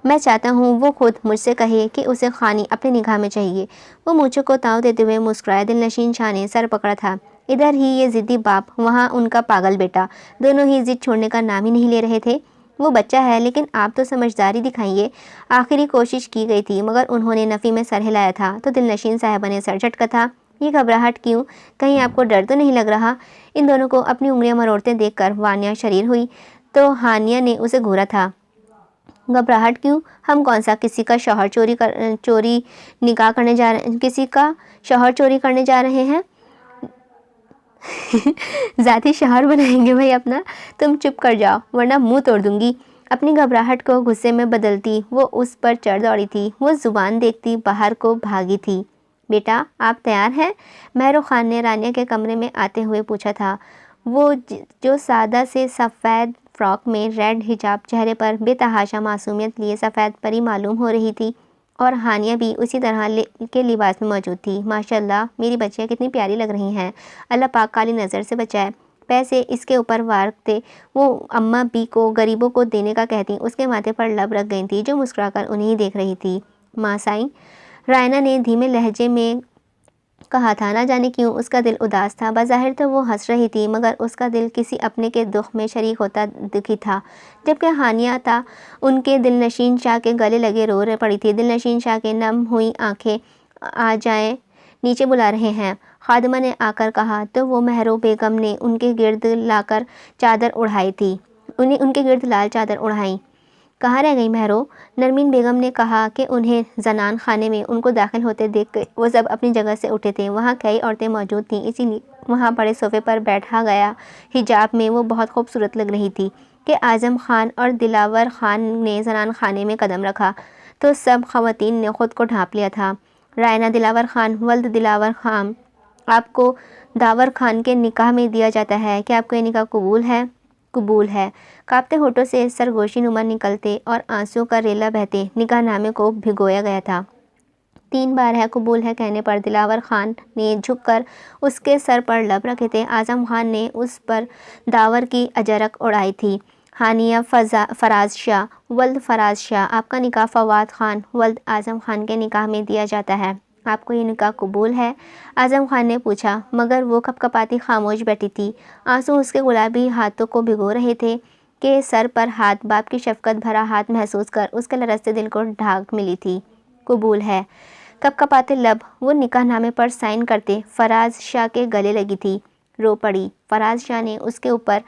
A: میں چاہتا ہوں وہ خود مجھ سے کہے کہ اسے خانی اپنے نکاح میں چاہیے۔ وہ مونچھوں کو تاؤ دیتے ہوئے مسکرائے۔ دل نشین شاہ نے سر پکڑا تھا۔ ادھر ہی یہ ضدی باپ، وہاں ان کا پاگل بیٹا، دونوں ہی ضد چھوڑنے کا نام ہی نہیں لے رہے تھے۔ وہ بچہ ہے لیکن آپ تو سمجھداری دکھائیے۔ آخری کوشش کی گئی تھی مگر انہوں نے نفی میں سر ہلایا تھا تو دل نشین صاحبہ نے سر جھٹکا تھا۔ یہ گھبراہٹ کیوں؟ کہیں آپ کو ڈر تو نہیں لگ رہا؟ ان دونوں کو اپنی انگلیاں مروڑتے دیکھ کر وانیہ شریر ہوئی تو ہانیہ نے اسے گھورا تھا۔ گھبراہٹ کیوں؟ ہم کون سا کسی کا شوہر چوری کرنے جا رہے ہیں؟ ذاتی شوہر بنائیں گے بھائی اپنا؟ تم چپ کر جاؤ ورنہ منہ توڑ دوں گی۔ اپنی گھبراہٹ کو غصے میں بدلتی وہ اس پر چڑھ دوڑی تھی۔ وہ زبان دیکھتی باہر کو بھاگی تھی۔ بیٹا، آپ تیار ہیں؟ مہرو خان نے رانیہ کے کمرے میں آتے ہوئے پوچھا تھا۔ وہ جو سادہ سے سفید فراک میں ریڈ حجاب، چہرے پر بے تحاشا معصومیت لیے سفید پری معلوم ہو رہی تھی، اور ہانیہ بھی اسی طرح کے لباس میں موجود تھی۔ ماشاءاللہ، میری بچیاں کتنی پیاری لگ رہی ہیں، اللہ پاک کالی نظر سے بچائے۔ پیسے اس کے اوپر وارکتے وہ اماں بی کو غریبوں کو دینے کا کہتی اس کے ماتھے پر لب رکھ گئی تھی جو مسکرا کر انہیں دیکھ رہی تھی۔ ماں سائیں، رائنا نے دھیمے لہجے میں کہا تھا۔ نہ جانے کیوں اس کا دل اداس تھا۔ بظاہر تو وہ ہنس رہی تھی مگر اس کا دل کسی اپنے کے دکھ میں شریک ہوتا دکھی تھا۔ جبکہ ہانیہ تا ان کے دل نشین شاہ کے گلے لگے رو پڑی تھی۔ دل نشین شاہ کے نم ہوئی آنکھیں آ جائیں، نیچے بلا رہے ہیں، خادمہ نے آ کر کہا تو وہ مہرو بیگم نے ان کے گرد لا کر چادر اڑائی تھی، ان کے گرد لال چادر اڑائی۔ کہاں رہ گئی مہرو؟ نرمین بیگم نے کہا کہ انہیں زنان خانے میں ان کو داخل ہوتے دیکھ کے وہ سب اپنی جگہ سے اٹھے تھے۔ وہاں کئی عورتیں موجود تھیں، اسی لیے وہاں بڑے صوفے پر بیٹھا گیا۔ حجاب میں وہ بہت خوبصورت لگ رہی تھی کہ اعظم خان اور دلاور خان نے زنان خانے میں قدم رکھا تو سب خواتین نے خود کو ڈھانپ لیا تھا۔ رائنا دلاور خان ولد دلاور خان، آپ کو داور خان کے نکاح میں دیا جاتا ہے، کہ آپ کو یہ نکاح قبول ہے؟ قبول ہے۔ کانپتے ہونٹوں سے سرگوشی نما نکلتے اور آنسوں کا ریلا بہتے نکاح نامے کو بھگویا گیا تھا۔ 3 بار ہے قبول ہے کہنے پر دلاور خان نے جھک کر اس کے سر پر لب رکھے تھے۔ اعظم خان نے اس پر داور کی اجرک اڑائی تھی۔ ہانیہ فراز شاہ ولد فراز شاہ، آپ کا نکاح فواد خان ولد اعظم خان کے نکاح میں دیا جاتا ہے، آپ کو یہ نکاح قبول ہے؟ اعظم خان نے پوچھا، مگر وہ کپ کپاتی خاموش بیٹھی تھی۔ آنسو اس کے گلابی ہاتھوں کو بھگو رہے تھے کہ سر پر ہاتھ، باپ کی شفقت بھرا ہاتھ محسوس کر اس کے لرزتے دل کو ڈھانک ملی تھی۔ قبول ہے۔ کپ کپاتے لب وہ نکاح نامے پر سائن کرتے فراز شاہ کے گلے لگی تھی، رو پڑی۔ فراز شاہ نے اس کے اوپر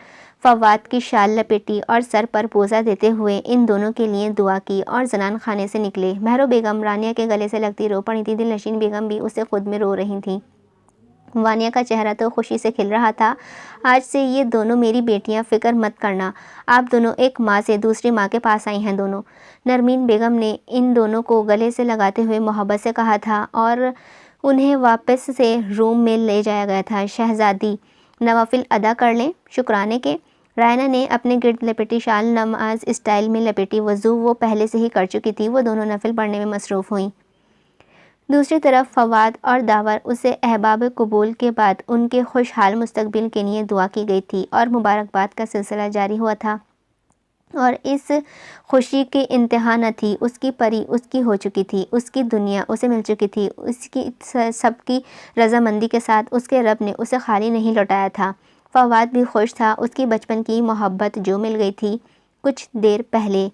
A: فواد کی شال لپیٹی اور سر پر بوسہ دیتے ہوئے ان دونوں کے لیے دعا کی اور زنان خانے سے نکلے۔ مہرو بیگم رانیہ کے گلے سے لگتی رو پڑی تھی، دلنشین بیگم بھی اسے خود میں رو رہی تھیں۔ وانیہ کا چہرہ تو خوشی سے کھل رہا تھا۔ آج سے یہ دونوں میری بیٹیاں، فکر مت کرنا، آپ دونوں ایک ماں سے دوسری ماں کے پاس آئی ہیں دونوں۔ نرمین بیگم نے ان دونوں کو گلے سے لگاتے ہوئے محبت سے کہا تھا اور انہیں واپس سے روم میں لے جایا گیا تھا۔ شہزادی نوافل ادا کر لیں شکرانے کے۔ رائنا نے اپنے گرد لپیٹی شال نماز اسٹائل میں لپیٹی، وضو وہ پہلے سے ہی کر چکی تھی، وہ دونوں نفل پڑھنے میں مصروف ہوئیں۔ دوسری طرف فواد اور داور اسے احباب قبول کے بعد ان کے خوشحال مستقبل کے لیے دعا کی گئی تھی اور مبارکباد کا سلسلہ جاری ہوا تھا، اور اس خوشی کی انتہا نہ تھی۔ اس کی پری اس کی ہو چکی تھی، اس کی دنیا اسے مل چکی تھی، اس کی سب کی رضامندی کے ساتھ اس کے رب نے اسے خالی نہیں لوٹایا تھا۔ فواد بھی خوش تھا، اس کی بچپن کی محبت جو مل گئی تھی کچھ دیر پہلے۔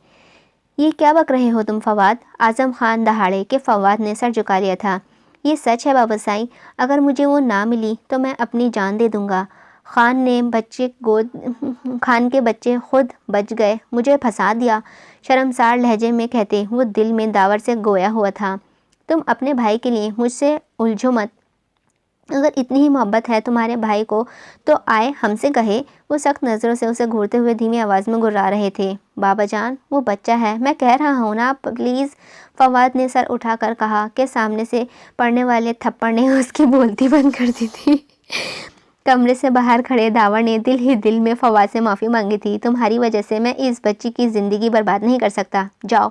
A: یہ کیا بک رہے ہو تم فواد؟ اعظم خان دہاڑے کہ فواد نے سر جھکا لیا تھا۔ یہ سچ ہے بابا سائی، اگر مجھے وہ نہ ملی تو میں اپنی جان دے دوں گا۔ خان کے بچے خود بچ گئے، مجھے پھنسا دیا، شرمسار لہجے میں کہتے وہ دل میں داور سے گویا ہوا تھا۔ تم اپنے بھائی کے لیے مجھ سے الجھو مت، اگر اتنی ہی محبت ہے تمہارے بھائی کو تو آئے ہم سے کہے۔ وہ سخت نظروں سے اسے گھورتے ہوئے دھیمی آواز میں گرا رہے تھے۔ بابا جان وہ بچہ ہے، میں کہہ رہا ہوں نا پلیز۔ فواد نے سر اٹھا کر کہا کہ سامنے سے پڑنے والے تھپڑ نے اس کی بولتی بند کر دی تھی۔ کمرے سے باہر کھڑے داور نے دل ہی دل میں فواد سے معافی مانگی تھی، تمہاری وجہ سے میں اس بچی کی زندگی برباد نہیں کر سکتا، جاؤ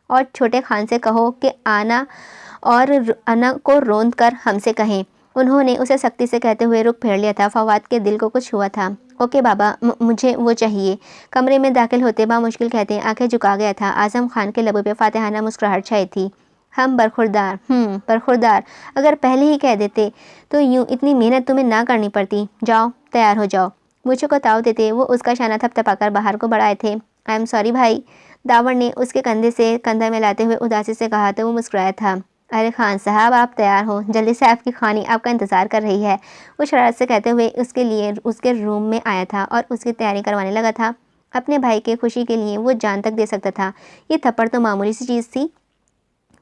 A: اور چھوٹے خان سے کہو کہ آنا کو روند کر ہم سے کہیں۔ انہوں نے اسے سختی سے کہتے ہوئے رخ پھیر لیا تھا۔ فواد کے دل کو کچھ ہوا تھا۔ اوکے بابا، مجھے وہ چاہیے، کمرے میں داخل ہوتے بامشکل کہتے آنکھیں جھکا گیا تھا۔ اعظم خان کے لبوں پہ فاتحانہ مسکراہٹ چھائی تھی۔ ہم برخوردار، اگر پہلے ہی کہہ دیتے تو یوں اتنی محنت تمہیں نہ کرنی پڑتی۔ جاؤ تیار ہو جاؤ۔ مجھے کو تاؤ دیتے وہ اس کا شانہ تھپ تھپا کر باہر کو بڑھائے تھے۔ آئی ایم سوری بھائی، داور نے اس کے کندھے سے کندھا ملاتے ہوئے اداسی سے کہا تو وہ مسکرایا تھا۔ ارے خان صاحب آپ تیار ہو، جلدی سے آپ کی خانی آپ کا انتظار کر رہی ہے، وہ شرارت سے کہتے ہوئے اس کے روم میں آیا تھا اور اس کی تیاری کروانے لگا تھا۔ اپنے بھائی کے خوشی کے لیے وہ جان تک دے سکتا تھا، یہ تھپڑ تو معمولی سی چیز تھی۔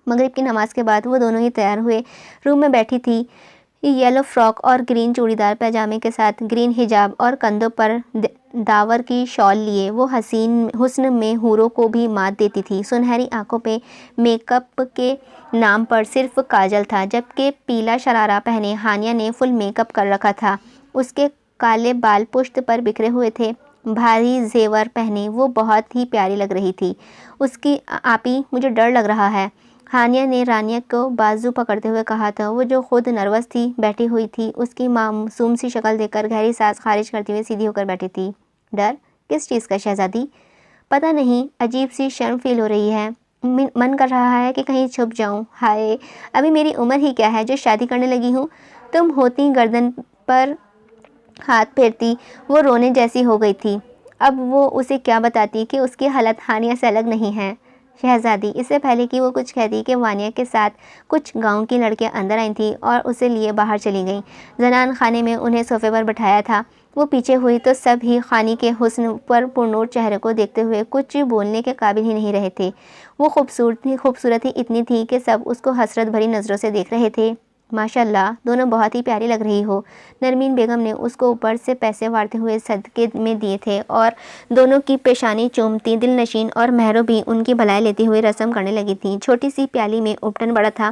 A: مغرب کی نماز کے بعد وہ دونوں ہی تیار ہوئے۔ روم میں بیٹھی تھی، یلو فراک اور گرین چوڑی دار پیجامے کے ساتھ گرین حجاب اور کندھوں پر داور کی شال لیے وہ حسن میں حوروں کو بھی مات دیتی تھی۔ سنہری آنکھوں پہ میک اپ کے نام پر صرف کاجل تھا، جبکہ پیلا شرارہ پہنے ہانیہ نے فل میک اپ کر رکھا تھا۔ اس کے کالے بال پشت پر بکھرے ہوئے تھے، بھاری زیور پہنے وہ بہت ہی پیاری لگ رہی تھی۔ اس کی آپی مجھے ڈر لگ رہا ہے، ہانیہ نے رانیہ کو بازو پکڑتے ہوئے کہا تھا۔ وہ جو خود نروس تھی بیٹھی ہوئی تھی، اس کی معصوم سی شکل دیکھ کر گہری سانس خارج کرتے ہوئے سیدھی ہو کر بیٹھی تھی۔ ڈر کس چیز کا شہزادی؟ پتہ نہیں، عجیب سی شرم فیل ہو رہی ہے، من کر رہا ہے کہ کہیں چھپ جاؤں۔ ہائے ابھی میری عمر ہی کیا ہے جو شادی کرنے لگی ہوں۔ تم ہوتی گردن پر ہاتھ پھیرتی وہ رونے جیسی ہو گئی تھی۔ اب وہ اسے کیا بتاتی کہ اس کی حالت ہانیہ سے الگ نہیں ہے۔ شہزادی، اس سے پہلے کہ وہ کچھ کہتی کہ وانیہ کے ساتھ کچھ گاؤں کی لڑکیاں اندر آئی تھیں اور اسے لیے باہر چلی گئیں۔ زنان خانے میں انہیں صوفے پر بٹھایا تھا، وہ پیچھے ہوئی تو سب ہی خانی کے حسن پر پرنور چہرے کو دیکھتے ہوئے کچھ بولنے کے قابل ہی نہیں رہے تھے۔ وہ خوبصورتی اتنی تھی کہ سب اس کو حسرت بھری نظروں سے دیکھ رہے تھے۔ ماشاءاللہ دونوں بہت ہی پیاری لگ رہی ہو، نرمین بیگم نے اس کو اوپر سے پیسے وارتے ہوئے صدقے میں دیے تھے اور دونوں کی پیشانی چومتی دلنشین اور مہرو بھی ان کی بھلائی لیتی ہوئی رسم کرنے لگی تھیں۔ چھوٹی سی پیالی میں اپٹن بڑا تھا،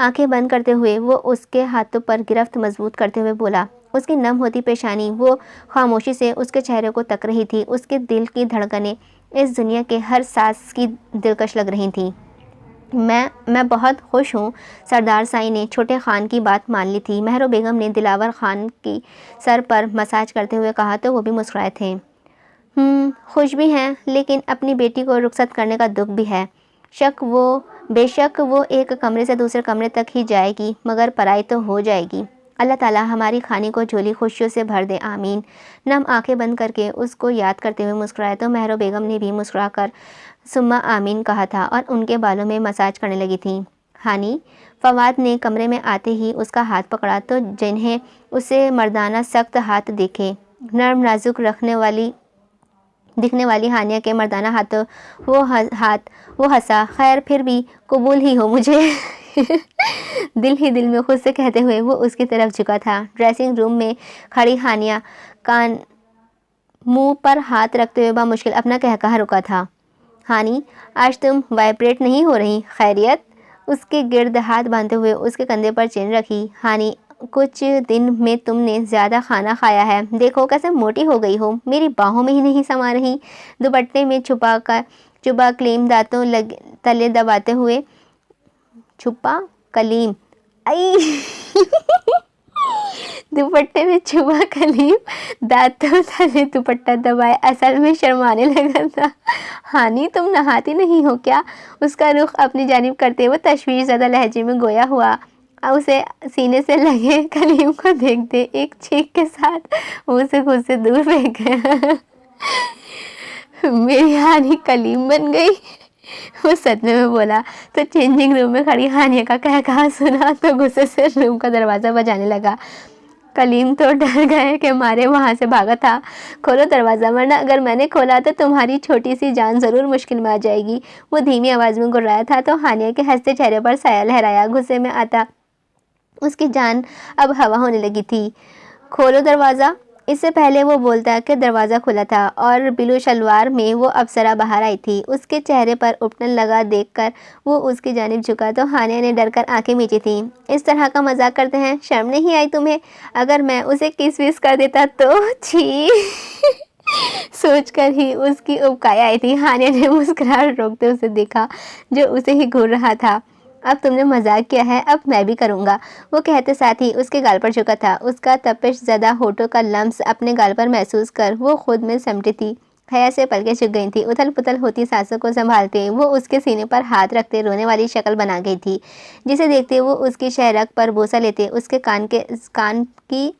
A: آنکھیں بند کرتے ہوئے وہ اس کے ہاتھوں پر گرفت مضبوط کرتے ہوئے بولا۔ اس کی نم ہوتی پیشانی وہ خاموشی سے اس کے چہرے کو تک رہی تھی۔ اس کے دل کی دھڑکنیں اس دنیا کے ہر سانس کی دلکش لگ رہی تھیں۔ میں بہت خوش ہوں۔ سردار سائی نے چھوٹے خان کی بات مان لی تھی۔ مہرو بیگم نے دلاور خان کی سر پر مساج کرتے ہوئے کہا تو وہ بھی مسکرائے تھے۔ خوش بھی ہیں، لیکن اپنی بیٹی کو رخصت کرنے کا دکھ بھی ہے۔ بے شک وہ ایک کمرے سے دوسرے کمرے تک ہی جائے گی، مگر پرائی تو ہو جائے گی۔ اللہ تعالیٰ ہماری خانی کو جھولی خوشیوں سے بھر دے، آمین۔ نم آنکھیں بند کر کے اس کو یاد کرتے ہوئے مسکرائے تو مہرو بیگم نے بھی مسکرا کر ثم آمین کہا تھا اور ان کے بالوں میں مساج کرنے لگی تھیں۔ ہانی، فواد نے کمرے میں آتے ہی اس کا ہاتھ پکڑا تو جنہیں اسے مردانہ سخت ہاتھ دیکھے، نرم نازک دکھنے والی ہانیہ کے مردانہ ہاتھوں وہ ہنسا، خیر پھر بھی قبول ہی ہو مجھے دل ہی دل میں خود سے کہتے ہوئے وہ اس کی طرف جھکا تھا۔ ڈریسنگ روم میں کھڑی ہانیہ منہ پر ہاتھ رکھتے ہوئے بمشکل اپنا کہا رکا تھا۔ ہانی، آج تم وائبریٹ نہیں ہو رہی، خیریت؟ اس کے گرد ہاتھ باندھتے ہوئے اس کے کندھے پر چین رکھی۔ ہانی، کچھ دن میں تم نے زیادہ کھانا کھایا ہے، دیکھو کیسے موٹی ہو گئی ہو، میری باہوں میں ہی نہیں سما رہی۔ دوپٹے میں چبا کلیم دانتوں تلے دباتے ہوئے دوپٹے میں چبا کلیم دانتوں تلے دوپٹہ دبائے اصل میں شرمانے لگا تھا۔ ہانی، تم نہاتی نہیں ہو کیا؟ اس کا رخ اپنی جانب کرتے وہ تشویش زدہ لہجے میں گویا ہوا۔ اسے سینے سے لگے کلیم کو دیکھتے ایک چیخ کے ساتھ وہ اسے خود سے دور پھینک گیا۔ میری ہانی کلیم بن گئی، وہ صدمے میں بولا تو چینجنگ روم میں کھڑی ہانیہ کا کہا سنا تو غصے سے روم کا دروازہ بجانے لگا۔ کلیم تو ڈر گئے کہ مارے وہاں سے بھاگا تھا۔ کھولو دروازہ، ورنہ اگر میں نے کھولا تو تمہاری چھوٹی سی جان ضرور مشکل میں آ جائے گی۔ وہ دھیمی آواز میں گررایا تھا تو ہانیہ کے ہنستے چہرے پر سایہ لہرایا۔ غصے میں آتا اس کی جان اب ہوا ہونے لگی تھی۔ کھولو دروازہ، اس سے پہلے وہ بولتا کہ دروازہ کھلا تھا اور بلو شلوار میں وہ اپسرا باہر آئی تھی۔ اس کے چہرے پر اپٹن لگا دیکھ کر وہ اس کی جانب جھکا تو ہانیہ نے ڈر کر آنکھیں میچی تھیں۔ اس طرح کا مذاق کرتے ہیں، شرم نہیں آئی تمہیں؟ اگر میں اسے کس وس کر دیتا تو چھی سوچ کر ہی اس کی ابکائی آئی تھی۔ ہانیہ نے مسکراہٹ روکتے اسے دیکھا جو اسے ہی گھور رہا تھا۔ اب تم نے مذاق کیا ہے، اب میں بھی کروں گا، وہ کہتے ساتھ ہی اس کے گال پر جھکا تھا۔ اس کا تپش زدہ ہونٹوں کا لمس اپنے گال پر محسوس کر وہ خود میں سمٹی تھی۔ حیا سے پلکیں جھک گئی تھیں۔ اتھل پتھل ہوتی سانسوں کو سنبھالتے وہ اس کے سینے پر ہاتھ رکھتے رونے والی شکل بنا گئی تھی، جسے دیکھتے وہ اس کی شہرگ پر بوسہ لیتے اس کے کان کی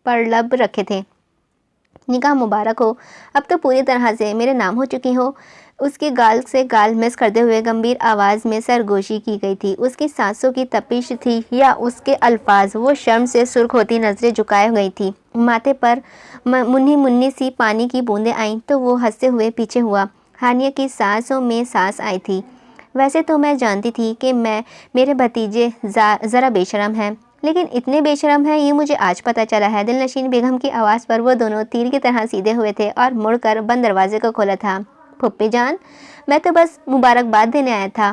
A: پر لب رکھے تھے۔ نکاح مبارک ہو، اب تو پوری طرح سے میرے نام ہو چکی ہو۔ اس کے گال سے گال مس کرتے ہوئے گمبھیر آواز میں سرگوشی کی گئی تھی۔ اس کی سانسوں کی تپش تھی یا اس کے الفاظ؟ وہ شرم سے سرخ ہوتی نظریں جھکائے گئی تھی۔ ماتھے پر منی سی پانی کی بوندیں آئیں تو وہ ہنستے ہوئے پیچھے ہوا۔ ہانیہ کی سانسوں میں سانس آئی تھی۔ ویسے تو میں جانتی تھی کہ میرے بھتیجے ذرا بے شرم ہیں، لیکن اتنے بے شرم ہیں یہ مجھے آج پتہ چلا ہے۔ دلنشین بیگم کی آواز پر وہ دونوں تیر کی طرح سیدھے ہوئے تھے اور مڑ کر بند دروازے کو کھولا تھا۔ پھوپھی جان، میں تو بس مبارکباد دینے آیا تھا،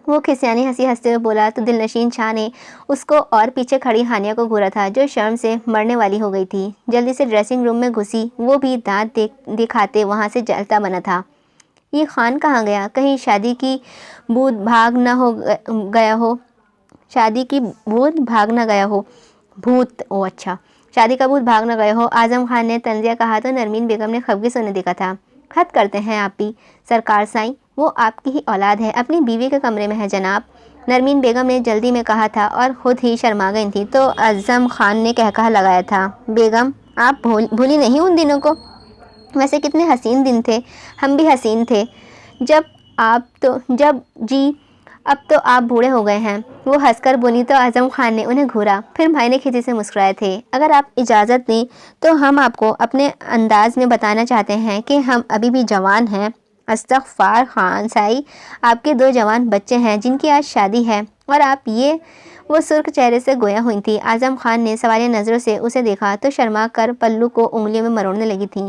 A: وہ کھسیانی ہنسی ہنستے ہوئے بولا تو دلنشین شاہ نے اس کو اور پیچھے کھڑی ہانیہ کو گھورا تھا جو شرم سے مرنے والی ہو گئی تھی۔ جلدی سے ڈریسنگ روم میں گھسی، وہ بھی دانت دکھاتے وہاں سے جلتا بنا تھا۔ یہ خان کہاں گیا؟ کہیں شادی کی بھوت بھاگ نہ گیا ہو؟ شادی کا بھوت بھاگ نہ گیا ہو، اعظم خان نے طنزیہ کہا تو نرمین بیگم نے خفگی سونے دیکھا تھا۔ حد کرتے ہیں آپ بھی سرکار سائیں، وہ آپ کی ہی اولاد ہے، اپنی بیوی کے کمرے میں ہے جناب، نرمین بیگم نے جلدی میں کہا تھا اور خود ہی شرما گئی تھی تو اعظم خان نے کہا لگایا تھا، بیگم آپ بھولی نہیں ان دنوں کو؟ ویسے کتنے حسین دن تھے، ہم بھی حسین تھے اب تو آپ بوڑھے ہو گئے ہیں، وہ ہنس کر بولی تو اعظم خان نے انہیں گھورا، پھر بھائی نے کھچی سے مسکرائے تھے۔ اگر آپ اجازت دیں تو ہم آپ کو اپنے انداز میں بتانا چاہتے ہیں کہ ہم ابھی بھی جوان ہیں۔ استغفار خان سائی، آپ کے 2 جوان بچے ہیں جن کی آج شادی ہے اور آپ وہ سرخ چہرے سے گویا ہوئی تھی۔ اعظم خان نے سوالیہ نظروں سے اسے دیکھا تو شرما کر پلو کو انگلیوں میں مروڑنے لگی تھی۔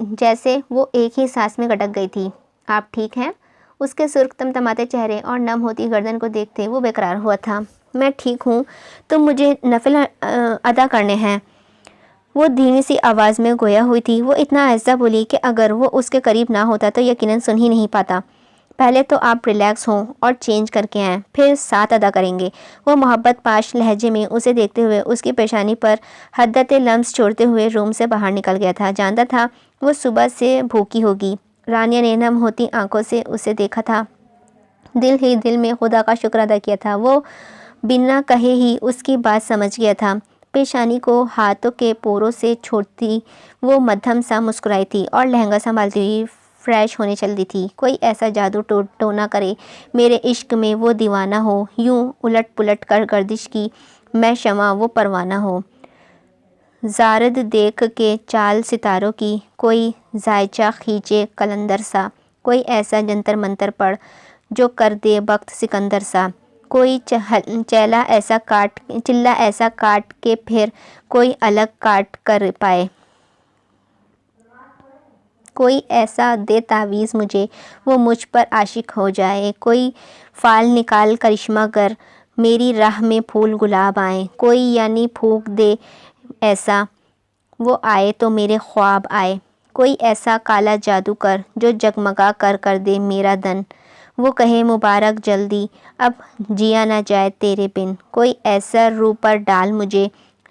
A: جیسے وہ ایک ہی سانس میں گٹک گئی تھی۔ آپ ٹھیک ہیں؟ اس کے سرخ تمتماتے چہرے اور نم ہوتی گردن کو دیکھتے وہ بے قرار ہوا تھا۔ میں ٹھیک ہوں، تم مجھے نفل ادا کرنے ہیں۔ وہ دھیمی سی آواز میں گویا ہوئی تھی۔ وہ اتنا آہستہ بولی کہ اگر وہ اس کے قریب نہ ہوتا تو یقیناً سن ہی نہیں پاتا۔ پہلے تو آپ ریلیکس ہوں اور چینج کر کے آئیں، پھر ساتھ ادا کریں گے۔ وہ محبت پاش لہجے میں اسے دیکھتے ہوئے اس کی پیشانی پر حدت لمس چھوڑتے ہوئے روم سے باہر نکل گیا تھا۔ جانتا تھا وہ صبح سے بھوکی ہوگی۔ رانیہ نے نم ہوتی آنکھوں سے اسے دیکھا تھا، دل ہی دل میں خدا کا شکر ادا کیا تھا۔ وہ بنا کہے ہی اس کی بات سمجھ گیا تھا۔ پیشانی کو ہاتھوں کے پوروں سے چھوڑتی وہ مدھم سا مسکرائی تھی اور لہنگا سنبھالتی ہوئی فریش ہونے چل دی تھی۔ کوئی ایسا جادو ٹونا کرے میرے عشق میں وہ دیوانہ ہو، یوں الٹ پلٹ کر گردش کی میں شمع وہ پروانہ ہو۔ زارد دیکھ کے چال ستاروں کی، کوئی زائچہ کھینچے قلندر سا، کوئی ایسا جنتر منتر پڑھ جو کر دے وقت سکندر سا، کوئی چلا ایسا کاٹ کے پھر کوئی الگ کاٹ کر پائے، کوئی ایسا دے تعویذ مجھے وہ مجھ پر عاشق ہو جائے، کوئی فال نکال کرشمہ گر میری راہ میں پھول گلاب آئیں، کوئی یعنی پھونک دے ایسا وہ آئے تو میرے خواب آئے، کوئی ایسا کالا جادو کر جو جگمگا کر دے میرا دن، وہ کہے مبارک جلدی اب جیا نہ جائے تیرے بن، کوئی ایسا رو پر ڈال مجھے،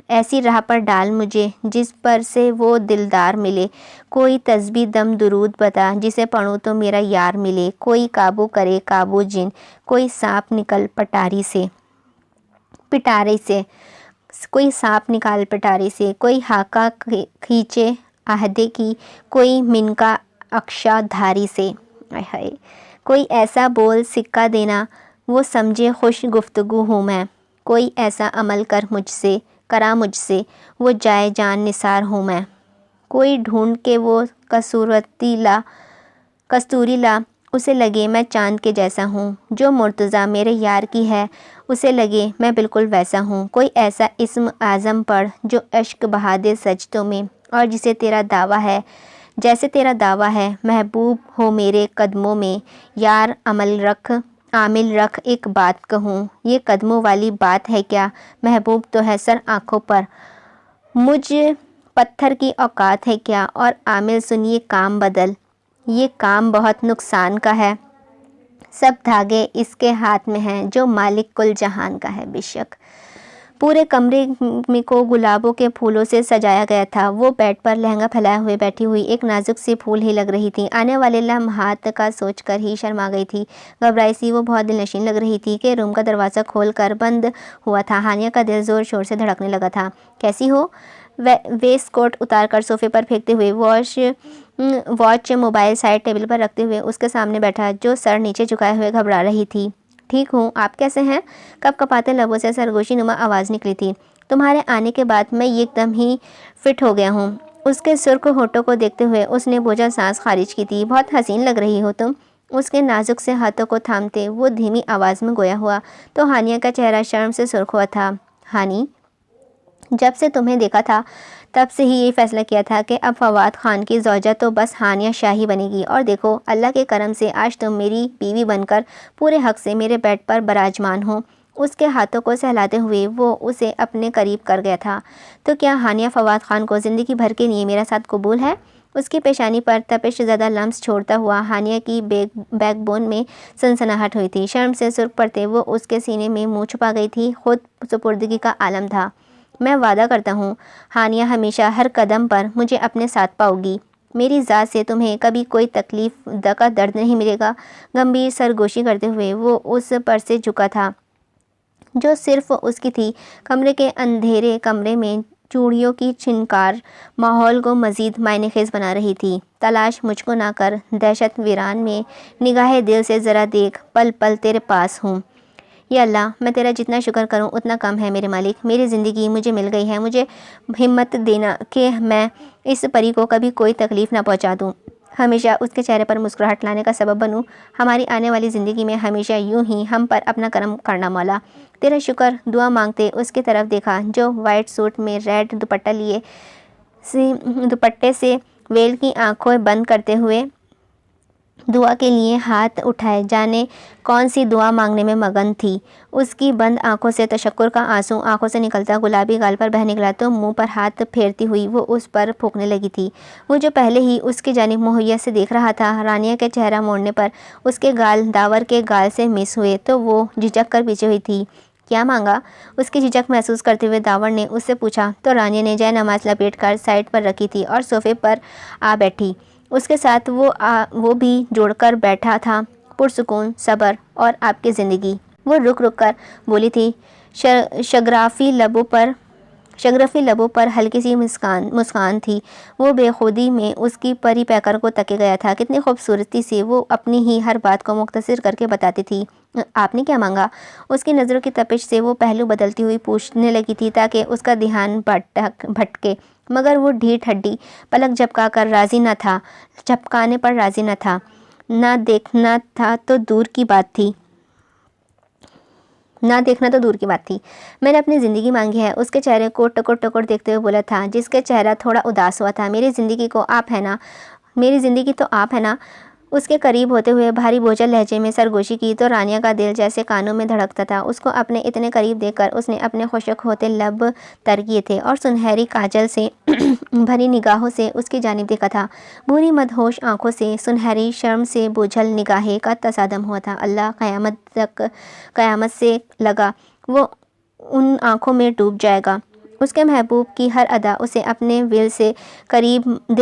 A: ایسی راہ پر ڈال مجھے جس پر سے وہ دلدار ملے، کوئی تسبیح دم درود بتا جسے پڑھوں تو میرا یار ملے، کوئی قابو کرے قابو جن، کوئی سانپ نکل پٹاری سے، کوئی سانپ نکال پٹاری سے، کوئی ہاکا کھینچے عہدے کی، کوئی منکا اکشا دھاری سے، کوئی ایسا بول سکہ دینا وہ سمجھے خوش گفتگو ہوں میں، کوئی ایسا عمل کرا مجھ سے وہ جائے جان نثار ہوں میں، کوئی ڈھونڈ کے وہ کستوری لا اسے لگے میں چاند کے جیسا ہوں، جو مرتضیٰ میرے یار کی ہے اسے لگے میں بالکل ویسا ہوں، کوئی ایسا اسم اعظم پڑھ جو عشق بہا دے سجدوں میں، اور جیسے تیرا دعویٰ ہے محبوب ہو میرے قدموں میں، یار عامل رکھ ایک بات کہوں، یہ قدموں والی بات ہے کیا، محبوب تو ہے سر آنکھوں پر، مجھ پتھر کی اوقات ہے کیا، اور عامل سن یہ کام بدل، یہ کام بہت نقصان کا ہے، سب دھاگے اس کے ہاتھ میں ہیں جو مالک کل جہان کا ہے۔ بے شک پورے کمرے کو گلابوں کے پھولوں سے سجایا گیا تھا۔ وہ بیڈ پر لہنگا پھیلائے ہوئے بیٹھی ہوئی ایک نازک سی پھول ہی لگ رہی تھی۔ آنے والے لمحات کا سوچ کر ہی شرما گئی تھی۔ گھبرائی سی وہ بہت دل نشین لگ رہی تھی کہ روم کا دروازہ کھول کر بند ہوا تھا۔ ہانیہ کا دل زور شور سے دھڑکنے لگا تھا۔ کیسی ہو؟ ویسٹ کوٹ اتار کر صوفے پر پھینکتے ہوئے واچ موبائل سائڈ ٹیبل پر رکھتے ہوئے اس کے سامنے بیٹھا جو سر نیچے جھکائے ہوئے گھبرا رہی تھی۔ ٹھیک ہوں، آپ کیسے ہیں؟ کپ کپاتے لبوں سے سرگوشی نما آواز نکلی تھی۔ تمہارے آنے کے بعد میں ایک دم ہی فٹ ہو گیا ہوں۔ اس کے سرخ ہونٹوں کو دیکھتے ہوئے اس نے بوجھل سانس خارج کی تھی۔ بہت حسین لگ رہی ہو تم۔ اس کے نازک سے ہاتھوں کو تھامتے وہ دھیمی آواز میں گویا ہوا تو ہانیہ کا چہرہ شرم سے سرخ ہوا تھا۔ ہانی، جب سے تمہیں دیکھا تھا تب سے ہی یہ فیصلہ کیا تھا کہ اب فواد خان کی زوجہ تو بس ہانیہ شاہ ہی بنے گی، اور دیکھو اللہ کے کرم سے آج تم میری بیوی بن کر پورے حق سے میرے بیڈ پر براجمان ہو۔ اس کے ہاتھوں کو سہلاتے ہوئے وہ اسے اپنے قریب کر گیا تھا۔ تو کیا ہانیہ فواد خان کو زندگی بھر کے لیے میرا ساتھ قبول ہے؟ اس کی پیشانی پر تپش زدہ لمس چھوڑتا ہوا ہانیہ کی بیک بون میں سنسناہٹ ہوئی تھی۔ شرم سے سرخ پڑتے وہ اس کے سینے میں منہ چھپا گئی تھی۔ خود سپردگی کا عالم تھا۔ میں وعدہ کرتا ہوں ہانیہ ہمیشہ ہر قدم پر مجھے اپنے ساتھ پاؤ گی۔ میری ذات سے تمہیں کبھی کوئی تکلیف کا درد نہیں ملے گا۔ گمبھیر سرگوشی کرتے ہوئے وہ اس پر سے جھکا تھا جو صرف اس کی تھی۔ کمرے کے اندھیرے کمرے میں چوڑیوں کی چھنکار ماحول کو مزید معنی خیز بنا رہی تھی۔ تلاش مجھ کو نہ کر دہشت ویران میں نگاہ دل سے ذرا دیکھ، پل پل تیرے پاس ہوں۔ یا اللہ، میں تیرا جتنا شکر کروں اتنا کم ہے میرے مالک۔ میری زندگی مجھے مل گئی ہے، مجھے ہمت دینا کہ میں اس پری کو کبھی کوئی تکلیف نہ پہنچا دوں، ہمیشہ اس کے چہرے پر مسکراہٹ لانے کا سبب بنوں۔ ہماری آنے والی زندگی میں ہمیشہ یوں ہی ہم پر اپنا کرم کرنا مولا۔ تیرا شکر۔ دعا مانگتے اس کی طرف دیکھا جو وائٹ سوٹ میں ریڈ دوپٹے سے ویل کی آنکھیں بند کرتے ہوئے دعا کے لیے ہاتھ اٹھائے، جانے کون سی دعا مانگنے میں مگن تھی۔ اس کی بند آنکھوں سے تشکر کا آنسو آنکھوں سے نکلتا گلابی گال پر بہہ نکلا تو منہ پر ہاتھ پھیرتی ہوئی وہ اس پر پھونکنے لگی تھی۔ وہ جو پہلے ہی اس کی جانب مہیّا سے دیکھ رہا تھا، رانیہ کے چہرہ موڑنے پر اس کے گال داور کے گال سے مس ہوئے تو وہ جھجک کر پیچھے ہوئی تھی۔ کیا مانگا؟ اس کی جھجک محسوس کرتے ہوئے داور نے اس سے پوچھا تو رانیہ نے جے نماز لپیٹ کر سائیڈ پر رکھی تھی اور صوفے پر آ بیٹھی۔ اس کے ساتھ وہ بھی جوڑ کر بیٹھا تھا، پرسکون، صبر اور آپ کی زندگی۔ وہ رک رک کر بولی تھی، شگرافی لبوں پر ہلکی سی مسکان تھی۔ وہ بے خودی میں اس کی پری پیکر کو تکے گیا تھا۔ کتنی خوبصورتی سے وہ اپنی ہی ہر بات کو مختصر کر کے بتاتی تھی۔ آپ نے کیا مانگا؟ اس کی نظروں کی تپش سے وہ پہلو بدلتی ہوئی پوچھنے لگی تھی تاکہ اس کا دھیان بھٹکے، مگر وہ ڈھیٹ ہڈی پلک جھپکانے پر راضی نہ تھا۔ نہ دیکھنا تو دور کی بات تھی۔ میں نے اپنی زندگی مانگی ہے، اس کے چہرے کو ٹکر ٹکر دیکھتے ہوئے بولا تھا، جس کے چہرہ تھوڑا اداس ہوا تھا۔ میری زندگی تو آپ ہے نا؟ اس کے قریب ہوتے ہوئے بھاری بوجھل لہجے میں سرگوشی کی تو رانیہ کا دل جیسے کانوں میں دھڑکتا تھا۔ اس کو اپنے اتنے قریب دیکھ کر اس نے اپنے خشک ہوتے لب تر کیے تھے اور سنہری کاجل سے بھری نگاہوں سے اس کی جانب دیکھا تھا۔ بھوری مدہوش آنکھوں سے سنہری شرم سے بوجھل نگاہیں کا تصادم ہوا تھا۔ اللہ، قیامت سے لگا وہ ان آنکھوں میں ڈوب جائے گا۔ اس کے محبوب کی ہر ادا اسے اپنے دل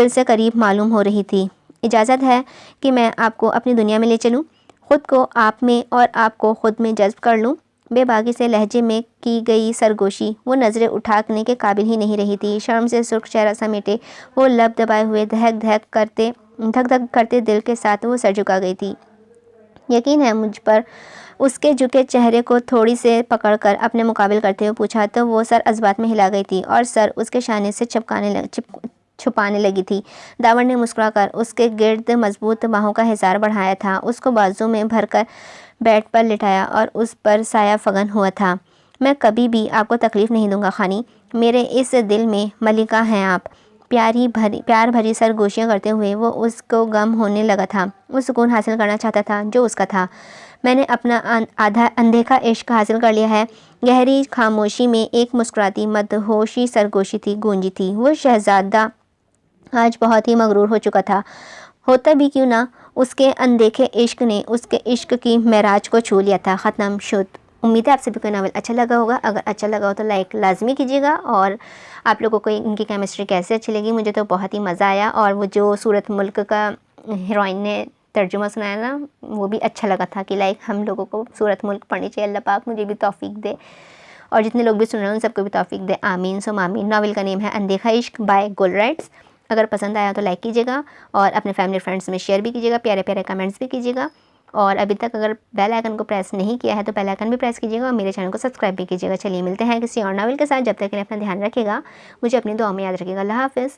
A: سے قریب معلوم ہو رہی تھی۔ اجازت ہے کہ میں آپ کو اپنی دنیا میں لے چلوں، خود کو آپ میں اور آپ کو خود میں جذب کر لوں۔ بے باکی سے لہجے میں کی گئی سرگوشی وہ نظریں اٹھانے کے قابل ہی نہیں رہی تھی۔ شرم سے سرخ چہرہ سمیٹے وہ لب دبائے ہوئے دھک دھک کرتے دل کے ساتھ وہ سر جھکا گئی تھی۔ یقین ہے مجھ پر؟ اس کے جھکے چہرے کو تھوڑی سے پکڑ کر اپنے مقابل کرتے ہوئے پوچھا تو وہ سر عذبات میں ہلا گئی تھی اور سر اس کے شانے سے چھپانے لگی تھی۔ داور نے مسکرا کر اس کے گرد مضبوط باہوں کا حصار بڑھایا تھا، اس کو بازو میں بھر کر بیڈ پر لٹایا اور اس پر سایہ فگن ہوا تھا۔ میں کبھی بھی آپ کو تکلیف نہیں دوں گا خانی، میرے اس دل میں ملکہ ہیں آپ۔ پیار بھری سرگوشیاں کرتے ہوئے وہ اس کو غم ہونے لگا تھا۔ وہ سکون حاصل کرنا چاہتا تھا جو اس کا تھا۔ میں نے اپنا اندیکھا عشق حاصل کر لیا ہے۔ گہری خاموشی میں ایک مسکراتی مدہوشی سرگوشی تھی، گونجی تھی۔ وہ شہزادہ آج بہت ہی مغرور ہو چکا تھا، ہوتا بھی کیوں نہ، اس کے اندیکھے عشق نے اس کے عشق کی معراج کو چھو لیا تھا۔ ختم شد۔ امید ہے آپ سبھی کو ناول اچھا لگا ہوگا۔ اگر اچھا لگا ہو تو لائک لازمی کیجیے گا، اور آپ لوگوں کو ان کی کیمسٹری کیسے اچھی لگی؟ مجھے تو بہت ہی مزہ آیا، اور وہ جو سورت ملک کا ہیروئن نے ترجمہ سنایا نا، وہ بھی اچھا لگا تھا کہ ہم لوگوں کو سورت ملک پڑھنی چاہیے۔ اللہ پاک مجھے بھی توفیق دے، اور جتنے لوگ بھی سن رہے ہیں ان سب کو بھی توفیق دے، آمین سم آمین۔ ناول کا نیم ہے اندیکھا عشق بائی گل رائٹس۔ اگر پسند آیا تو لائک کیجیے گا، اور اپنے فیملی فرینڈس میں شیئر بھی کیجیے گا، پیارے پیارے کمنٹس بھی کیجیے گا، اور ابھی تک اگر بیل آئیکن کو پریس نہیں کیا ہے تو بیل آئیکن بھی پریس کیجیے گا، اور میرے چینل کو سبسکرائب بھی کیجیے گا۔ چلیے ملتے ہیں کسی اور ناول کے ساتھ، جب تک کے لیے اپنا دھیان رکھیے گا، مجھے اپنی دعاؤں میں یاد رکھیے گا۔ اللہ حافظ۔